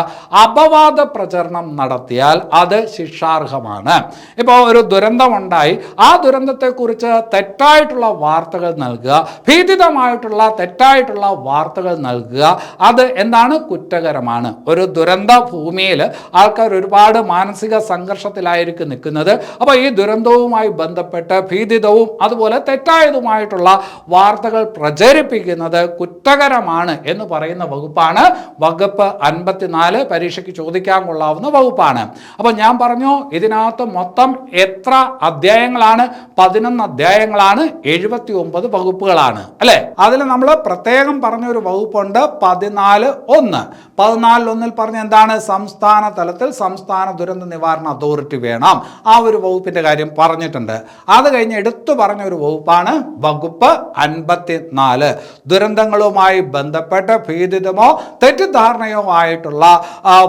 അപവാദ പ്രചരണം നടത്തിയാൽ അത് ശിക്ഷാർഹമാണ്. ഇപ്പോൾ ഒരു ദുരന്തമുണ്ടായി, ആ ദുരന്തത്തെക്കുറിച്ച് തെറ്റായിട്ടുള്ള വാർത്തകൾ നൽകുക, ഭീതിതമായിട്ടുള്ള തെറ്റായിട്ടുള്ള വാർത്തകൾ നൽകുക, അത് എന്താണ്? കുറ്റകരമാണ്. ഒരു ദുരന്ത ഭൂമിയിൽ ആൾക്കാർ ഒരുപാട് മാനസിക സംഘർഷത്തിലായിരിക്കും നിൽക്കുന്നത്. അപ്പോൾ ഈ ദുരന്തവുമായി ബന്ധപ്പെട്ട് ഭീതിതവും അതുപോലെ തെറ്റായതുമായിട്ടുള്ള വാർത്തകൾ പ്രചരിപ്പിക്കുന്നത് കുറ്റകരമാണ് എന്ന് പറയുന്ന വകുപ്പാണ് വകുപ്പ് 54. പരീക്ഷയ്ക്ക് ചോദിക്കാൻ കൊള്ളാവുന്ന വകുപ്പാണ്. അപ്പോൾ ഞാൻ പറഞ്ഞു ഇതിനകത്ത് മൊത്തം എത്ര അധ്യായങ്ങളാണ്? 11 അധ്യായങ്ങളാണ് 79 വകുപ്പുകളാണ് അല്ലെ. അതിൽ നമ്മൾ പ്രത്യേകം പറഞ്ഞ ഒരു വകുപ്പുണ്ട് 14(1). 14(1) പറഞ്ഞ എന്താണ്? സംസ്ഥാന തലത്തിൽ സംസ്ഥാന ദുരന്ത നിവാരണ അതോറിറ്റി വേണം. ആ ഒരു വകുപ്പിന്റെ കാര്യം പറഞ്ഞിട്ടുണ്ട്. അത് കഴിഞ്ഞ് എടുത്തു പറഞ്ഞ ഒരു വകുപ്പാണ് വകുപ്പ് 54. ദുരന്തങ്ങളുമായി ബന്ധപ്പെട്ട് ഭീതിതമോ തെറ്റിദ്ധാരണയോ ആയിട്ടുള്ള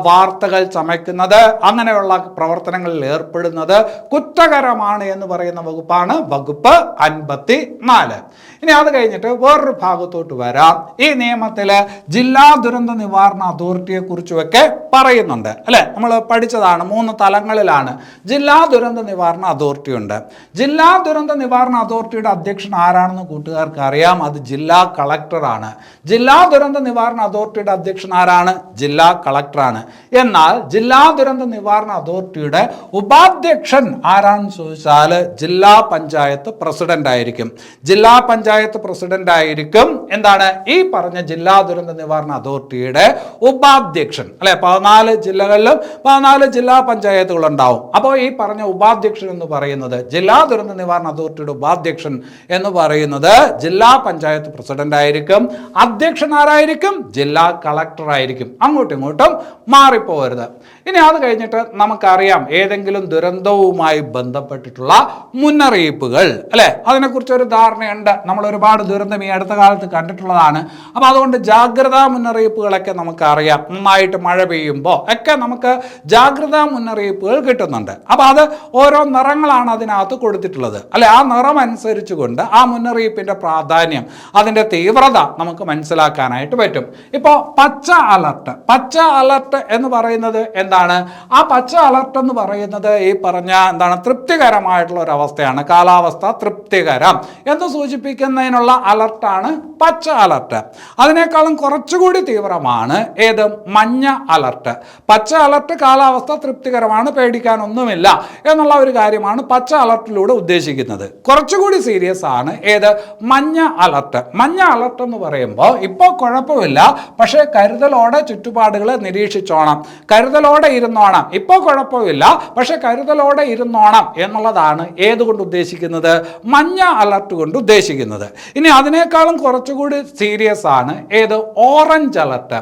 വാർത്തകൾ ചമയ്ക്കുന്നത്, അങ്ങനെയുള്ള പ്രവർത്തനങ്ങളിൽ ഏർപ്പെടുന്നത് കുറ്റകരമാണ് എന്ന് പറയുന്ന വകുപ്പാണ് വകുപ്പ് 54. ഇനി അത് കഴിഞ്ഞിട്ട് വേറൊരു ഭാഗത്തോട്ട് വരാം. ഈ നിയമത്തിൽ ജില്ലാ ദുരന്ത നിവാരണ അതോറിറ്റിയെ കുറിച്ചുമൊക്കെ പറയുന്നുണ്ട് അല്ലെ. നമ്മൾ പഠിച്ചതാണ് 3 തലങ്ങളിലാണ് ജില്ലാ ദുരന്ത നിവാരണ അതോറിറ്റി ഉണ്ട്. ജില്ലാ ദുരന്ത നിവാരണ അതോറിറ്റിയുടെ അധ്യക്ഷൻ ആരാണെന്ന് കൂട്ടുകാർക്ക് അറിയാം. അത് ജില്ലാ കളക്ടറാണ്. ജില്ലാ ദുരന്ത നിവാരണ അതോറിറ്റിയുടെ അധ്യക്ഷൻ ആരാണ്? ജില്ലാ കളക്ടറാണ്. എന്നാൽ ജില്ലാ ദുരന്ത നിവാരണ അതോറിറ്റിയുടെ ഉപാധ്യക്ഷൻ ആരാണെന്ന് ചോദിച്ചാൽ ജില്ലാ പഞ്ചായത്ത് പ്രസിഡന്റ് ആയിരിക്കും. ജില്ലാ പഞ്ചായത്ത് പ്രസിഡന്റ് ആയിരിക്കും എന്താണ്? ഈ പറഞ്ഞ ജില്ലാ ദുരന്ത നിവാരണ അതോറിറ്റിയുടെ ഉപാധ്യക്ഷൻ അല്ലെ. 14 ജില്ലകളിലും 14 ജില്ലാ പഞ്ചായത്തുകൾ ഉണ്ടാവും. അപ്പോൾ ഈ പറഞ്ഞ ഉപാധ്യക്ഷൻ എന്ന് പറയുന്നത്, ജില്ലാ ദുരന്ത നിവാരണ അതോറിറ്റിയുടെ ഉപാധ്യക്ഷൻ എന്ന് പറയുന്നത് ജില്ലാ പഞ്ചായത്ത് പ്രസിഡന്റ് ആയിരിക്കും. അധ്യക്ഷൻ ആരായിരിക്കും? ജില്ലാ കളക്ടർ ആയിരിക്കും. അങ്ങോട്ടും ഇങ്ങോട്ടും മാറിപ്പോകരുത്. ഇനി അത് കഴിഞ്ഞിട്ട് നമുക്കറിയാം ഏതെങ്കിലും ദുരന്തവുമായി ബന്ധപ്പെട്ടിട്ടുള്ള മുന്നറിയിപ്പുകൾ അല്ലെ. അതിനെക്കുറിച്ച് ഒരു ധാരണയുണ്ട്. നമ്മൾ ഒരുപാട് ദുരന്തം ഈ അടുത്ത കാലത്ത് കണ്ടിട്ടുള്ളതാണ്. അപ്പോൾ അതുകൊണ്ട് ജാഗ്രതാ മുന്നറിയിപ്പുകളൊക്കെ നമുക്കറിയാം. നന്നായിട്ട് മഴ പെയ്യുമ്പോൾ ഒക്കെ നമുക്ക് ജാഗ്രതാ മുന്നറിയിപ്പുകൾ കിട്ടുന്നുണ്ട്. അപ്പോൾ അത് ഓരോ നിറങ്ങളാണ് അതിനകത്ത് കൊടുത്തിട്ടുള്ളത് അല്ലെ. ആ നിറം അനുസരിച്ചുകൊണ്ട് ആ മുന്നറിയിപ്പിന്റെ പ്രാധാന്യം, അതിന്റെ തീവ്രത നമുക്ക് മനസ്സിലാക്കാനായിട്ട് പറ്റും. ഇപ്പോൾ പച്ച അലർട്ട്. പച്ച അലർട്ട് എന്ന് പറയുന്നത് എന്താണ്? ആ പച്ച അലർട്ട് എന്ന് പറയുന്നത് ഈ പറഞ്ഞ എന്താണ്? തൃപ്തികരമായിട്ടുള്ള ഒരു അവസ്ഥയാണ്. കാലാവസ്ഥ തൃപ്തികരം എന്ന് സൂചിപ്പിക്കുന്നതിനുള്ള അലർട്ടാണ് പച്ച അലർട്ട്. അതിനേക്കാളും കുറച്ചുകൂടി തീവ്രമാണ് ഏത്? മഞ്ഞ അലർട്ട്. പച്ച അലർട്ട് കാലാവസ്ഥ തൃപ്തികരമാണ്, പേടിക്കാനൊന്നുമില്ല എന്നുള്ള ഒരു കാര്യമാണ് പച്ച അലർട്ടിലൂടെ ഉദ്ദേശിക്കുന്നത്. കുറച്ചുകൂടി സീരിയസ് ആണ് ഏത്? മഞ്ഞ അലർട്ട്. മഞ്ഞ അലർട്ട് എന്ന് പറയുമ്പോൾ ഇപ്പോൾ കുഴപ്പമില്ല, പക്ഷേ കരുതലോടെ ചുറ്റുപാടുകൾ നിരീക്ഷിച്ചോണം, കരുതലോടെ ഇരുന്നോണം. ഇപ്പോൾ കുഴപ്പമില്ല, പക്ഷെ കരുതലോടെ ഇരുന്നോണം എന്നുള്ളതാണ് ഏതുകൊണ്ട് ഉദ്ദേശിക്കുന്നത്? മഞ്ഞ അലർട്ട് കൊണ്ട് ഉദ്ദേശിക്കുന്നത്. ഇനി അതിനേക്കാളും കുറച്ചുകൂടി സീരിയസ് ആണ് ഏത്? Orange alert.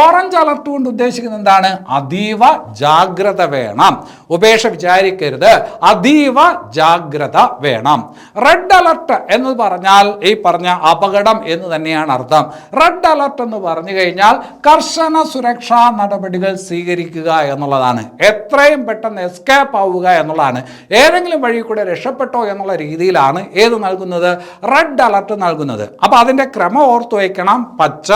ഓറഞ്ച് അലർട്ട് കൊണ്ട് ഉദ്ദേശിക്കുന്നത് എന്താണ്? അതീവ ജാഗ്രത വേണം, ഉപേക്ഷ വിചാരിക്കരുത്, അതീവ ജാഗ്രത വേണം. റെഡ് അലർട്ട് എന്ന് പറഞ്ഞാൽ ഈ പറഞ്ഞ അപകടം എന്ന് തന്നെയാണ് അർത്ഥം. റെഡ് അലർട്ട് എന്ന് പറഞ്ഞു കഴിഞ്ഞാൽ കർശന സുരക്ഷാ നടപടികൾ സ്വീകരിക്കുക എന്നുള്ളതാണ്. എത്രയും പെട്ടെന്ന് എസ്കേപ്പ് ആവുക എന്നുള്ളതാണ്. ഏതെങ്കിലും വഴി കൂടെ രക്ഷപ്പെട്ടോ എന്നുള്ള രീതിയിലാണ് ഏത് നൽകുന്നത്? റെഡ് അലർട്ട് നൽകുന്നത്. അപ്പോൾ അതിൻ്റെ ക്രമം ഓർത്തു വയ്ക്കണം. പച്ച,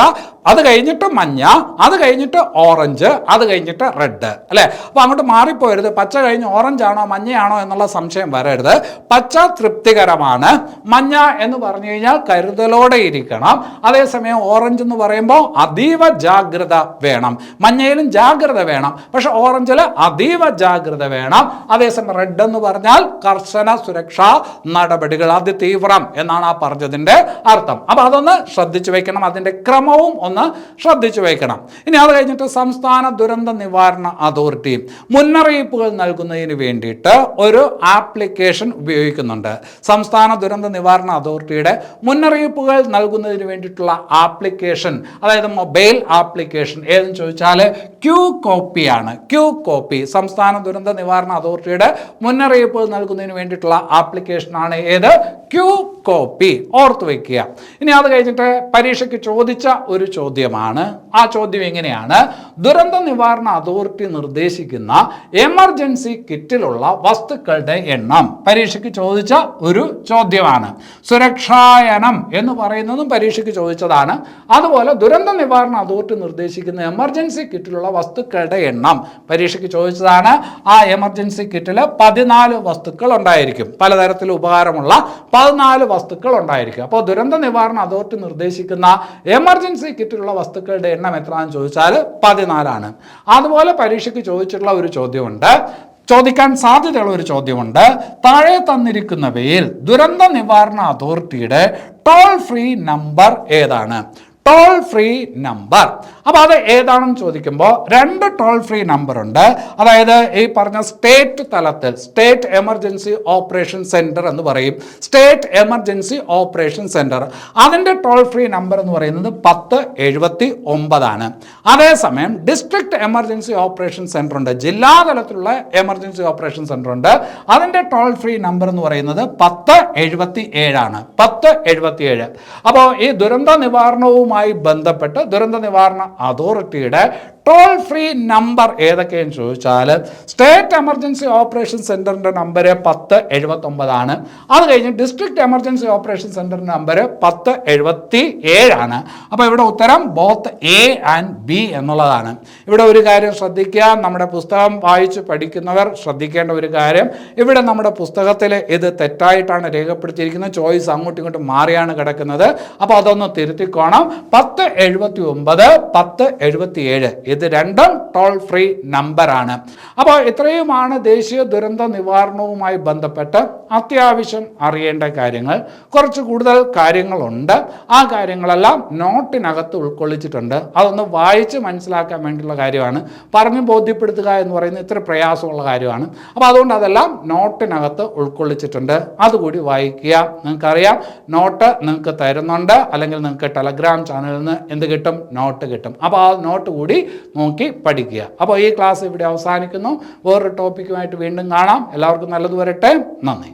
അത് കഴിഞ്ഞിട്ട് മഞ്ഞ, അത് കഴിഞ്ഞിട്ട് ഓറഞ്ച്, അത് കഴിഞ്ഞിട്ട് റെഡ് അല്ലേ. അപ്പോൾ അങ്ങോട്ട് മാറിപ്പോരുത്. പച്ച കഴിഞ്ഞ് ഓറഞ്ച് ആണോ മഞ്ഞയാണോ എന്നുള്ള സംശയം വരരുത്. പച്ച തൃപ്തികരമാണ്, മഞ്ഞ എന്ന് പറഞ്ഞു കഴിഞ്ഞാൽ കരുതലോടെ ഇരിക്കണം. അതേസമയം ഓറഞ്ച് എന്ന് പറയുമ്പോൾ അതീവ ജാഗ്രത വേണം. മഞ്ഞയിലും ജാഗ്രത വേണം, പക്ഷെ ഓറഞ്ചിൽ അതീവ ജാഗ്രത വേണം. അതേസമയം റെഡ് എന്ന് പറഞ്ഞാൽ കർശന സുരക്ഷാ നടപടികൾ, അതിതീവ്രം എന്നാണ് ആ പറഞ്ഞതിൻ്റെ അർത്ഥം. അപ്പോൾ അതൊന്ന് ശ്രദ്ധിച്ചു വെക്കണം. അതിൻ്റെ ക്രമവും ഒന്ന് ശ്രദ്ധിച്ചു വെക്കണം. ഇനി അത് കഴിഞ്ഞിട്ട് സംസ്ഥാന ദുരന്ത നിവാരണ അതോറിറ്റി മുന്നറിയിപ്പുകൾ നൽകുന്നതിന് വേണ്ടിയിട്ട് ഒരു ആപ്ലിക്കേഷൻ ഉപയോഗിക്കുന്നുണ്ട്. സംസ്ഥാന ദുരന്ത നിവാരണ അതോറിറ്റിയുടെ മുന്നറിയിപ്പുകൾ നൽകുന്നതിന് വേണ്ടിയിട്ടുള്ള ആപ്ലിക്കേഷൻ, അതായത് മൊബൈൽ ആപ്ലിക്കേഷൻ ഏതെന്ന് ചോദിച്ചാൽ ക്യൂ കോപ്പിയാണ്. ക്യൂ കോപ്പി സംസ്ഥാന ദുരന്ത നിവാരണ അതോറിറ്റിയുടെ മുന്നറിയിപ്പുകൾ നൽകുന്നതിന് വേണ്ടിയിട്ടുള്ള ആപ്ലിക്കേഷനാണ് ഏത്? Qkopy. ഓർത്തു വയ്ക്കുക. ഇനി അത് കഴിഞ്ഞിട്ട് പരീക്ഷയ്ക്ക് ചോദിച്ച ഒരു ചോദ്യമാണ്. ആ ചോദ്യം എങ്ങനെയാണ്? ദുരന്ത നിവാരണ അതോറിറ്റി നിർദ്ദേശിക്കുന്ന എമർജൻസി കിറ്റിലുള്ള വസ്തുക്കളുടെ എണ്ണം. പരീക്ഷയ്ക്ക് ചോദിച്ച ഒരു ചോദ്യമാണ്. സുരക്ഷായനം എന്ന് പറയുന്നതും പരീക്ഷയ്ക്ക് ചോദിച്ചതാണ്. അതുപോലെ ദുരന്ത നിവാരണ അതോറിറ്റി നിർദ്ദേശിക്കുന്ന എമർജൻസി കിറ്റിലുള്ള വസ്തുക്കളുടെ എണ്ണം പരീക്ഷയ്ക്ക് ചോദിച്ചതാണ്. ആ എമർജൻസി കിറ്റിൽ 14 വസ്തുക്കൾ ഉണ്ടായിരിക്കും. പലതരത്തിൽ ഉപകാരമുള്ള 14 വസ്തുക്കൾ ഉണ്ടായിരിക്കും. അപ്പോൾ ദുരന്ത നിവാരണ അതോറിറ്റി നിർദ്ദേശിക്കുന്ന എമർജൻസി കിറ്റിലുള്ള വസ്തുക്കളുടെ എണ്ണം എത്രയാണെന്ന് ചോദിച്ചാൽ 14 ആണ്. അതുപോലെ പരീക്ഷയ്ക്ക് ചോദിച്ചിട്ടുള്ള ഒരു ചോദ്യമുണ്ട്, ചോദിക്കാൻ സാധ്യതയുള്ള ഒരു ചോദ്യമുണ്ട്. താഴെ തന്നിരിക്കുന്നവയിൽ ദുരന്ത നിവാരണ അതോറിറ്റിയുടെ ടോൾ ഫ്രീ നമ്പർ ഏതാണ്? Toll free number. അപ്പോൾ അത് ഏതാണെന്ന് ചോദിക്കുമ്പോൾ രണ്ട് ടോൾ ഫ്രീ നമ്പർ ഉണ്ട്. അതായത് ഈ പറഞ്ഞ സ്റ്റേറ്റ് തലത്തിൽ സ്റ്റേറ്റ് എമർജൻസി ഓപ്പറേഷൻ സെന്റർ എന്ന് പറയും, സ്റ്റേറ്റ് എമർജൻസി ഓപ്പറേഷൻ സെന്റർ. അതിൻ്റെ ടോൾ ഫ്രീ നമ്പർ എന്ന് പറയുന്നത് 1079 ആണ്. അതേസമയം ഡിസ്ട്രിക്ട് എമർജൻസി ഓപ്പറേഷൻ സെന്റർ ഉണ്ട്, ജില്ലാ തലത്തിലുള്ള എമർജൻസി ഓപ്പറേഷൻ സെന്റർ ഉണ്ട്. അതിൻ്റെ ടോൾ ഫ്രീ നമ്പർ എന്ന് പറയുന്നത് 1077 ആണ്. 1077. അപ്പോൾ ഈ ദുരന്ത നിവാരണവുമായി ബന്ധപ്പെട്ട് ദുരന്ത നിവാരണ അതോറിറ്റിയുടെ ടോൾ ഫ്രീ നമ്പർ ഏതൊക്കെയെന്ന് ചോദിച്ചാൽ സ്റ്റേറ്റ് എമർജൻസി ഓപ്പറേഷൻ സെന്ററിന്റെ നമ്പർ 1079 ആണ്. അത് കഴിഞ്ഞ് ഡിസ്ട്രിക്ട് എമർജൻസി ഓപ്പറേഷൻ സെന്ററിന്റെ നമ്പർ 1077 ആണ്. അപ്പോൾ ഇവിടെ ഉത്തരം ബോത്ത് എ ആൻഡ് ബി എന്നുള്ളതാണ്. ഇവിടെ ഒരു കാര്യം ശ്രദ്ധിക്കുക, നമ്മുടെ പുസ്തകം വായിച്ച് പഠിക്കുന്നവർ ശ്രദ്ധിക്കേണ്ട ഒരു കാര്യം, ഇവിടെ നമ്മുടെ പുസ്തകത്തിൽ ഇത് തെറ്റായിട്ടാണ് രേഖപ്പെടുത്തിയിരിക്കുന്നത്. ചോയ്സ് അങ്ങോട്ടും ഇങ്ങോട്ടും മാറിയാണ് കിടക്കുന്നത്. അപ്പോൾ അതൊന്ന് തിരുത്തിക്കോണം. 1079, 1077 ഇത് രണ്ടും ടോൾ ഫ്രീ നമ്പറാണ്. അപ്പോൾ ഇത്രയുമാണ് ദേശീയ ദുരന്ത നിവാരണവുമായി ബന്ധപ്പെട്ട് അത്യാവശ്യം അറിയേണ്ട കാര്യങ്ങൾ. കുറച്ച് കൂടുതൽ കാര്യങ്ങളുണ്ട്. ആ കാര്യങ്ങളെല്ലാം നോട്ടിനകത്ത് ഉൾക്കൊള്ളിച്ചിട്ടുണ്ട്. അതൊന്ന് വായിച്ച് മനസ്സിലാക്കാൻ വേണ്ടിയുള്ള കാര്യമാണ്. പറഞ്ഞ് ബോധ്യപ്പെടുത്തുക എന്ന് പറയുന്നത് ഇത്ര പ്രയാസമുള്ള കാര്യമാണ്. അപ്പോൾ അതുകൊണ്ട് അതെല്ലാം നോട്ടിനകത്ത് ഉൾക്കൊള്ളിച്ചിട്ടുണ്ട്. അതുകൂടി വായിക്കുക. നിങ്ങൾക്കറിയാം, നോട്ട് നിങ്ങൾക്ക് തരുന്നുണ്ട്, അല്ലെങ്കിൽ നിങ്ങൾക്ക് ടെലഗ്രാം ചാനലിൽ നിന്ന് എന്ത് കിട്ടും? നോട്ട് കിട്ടും. അപ്പോൾ ആ നോട്ട് കൂടി നോക്കി പഠിക്കുക. അപ്പോൾ ഈ ക്ലാസ് ഇവിടെ അവസാനിക്കുന്നു. വേറൊരു ടോപ്പിക്കുമായിട്ട് വീണ്ടും കാണാം. എല്ലാവർക്കും നല്ലത് വരട്ടെ. നന്ദി.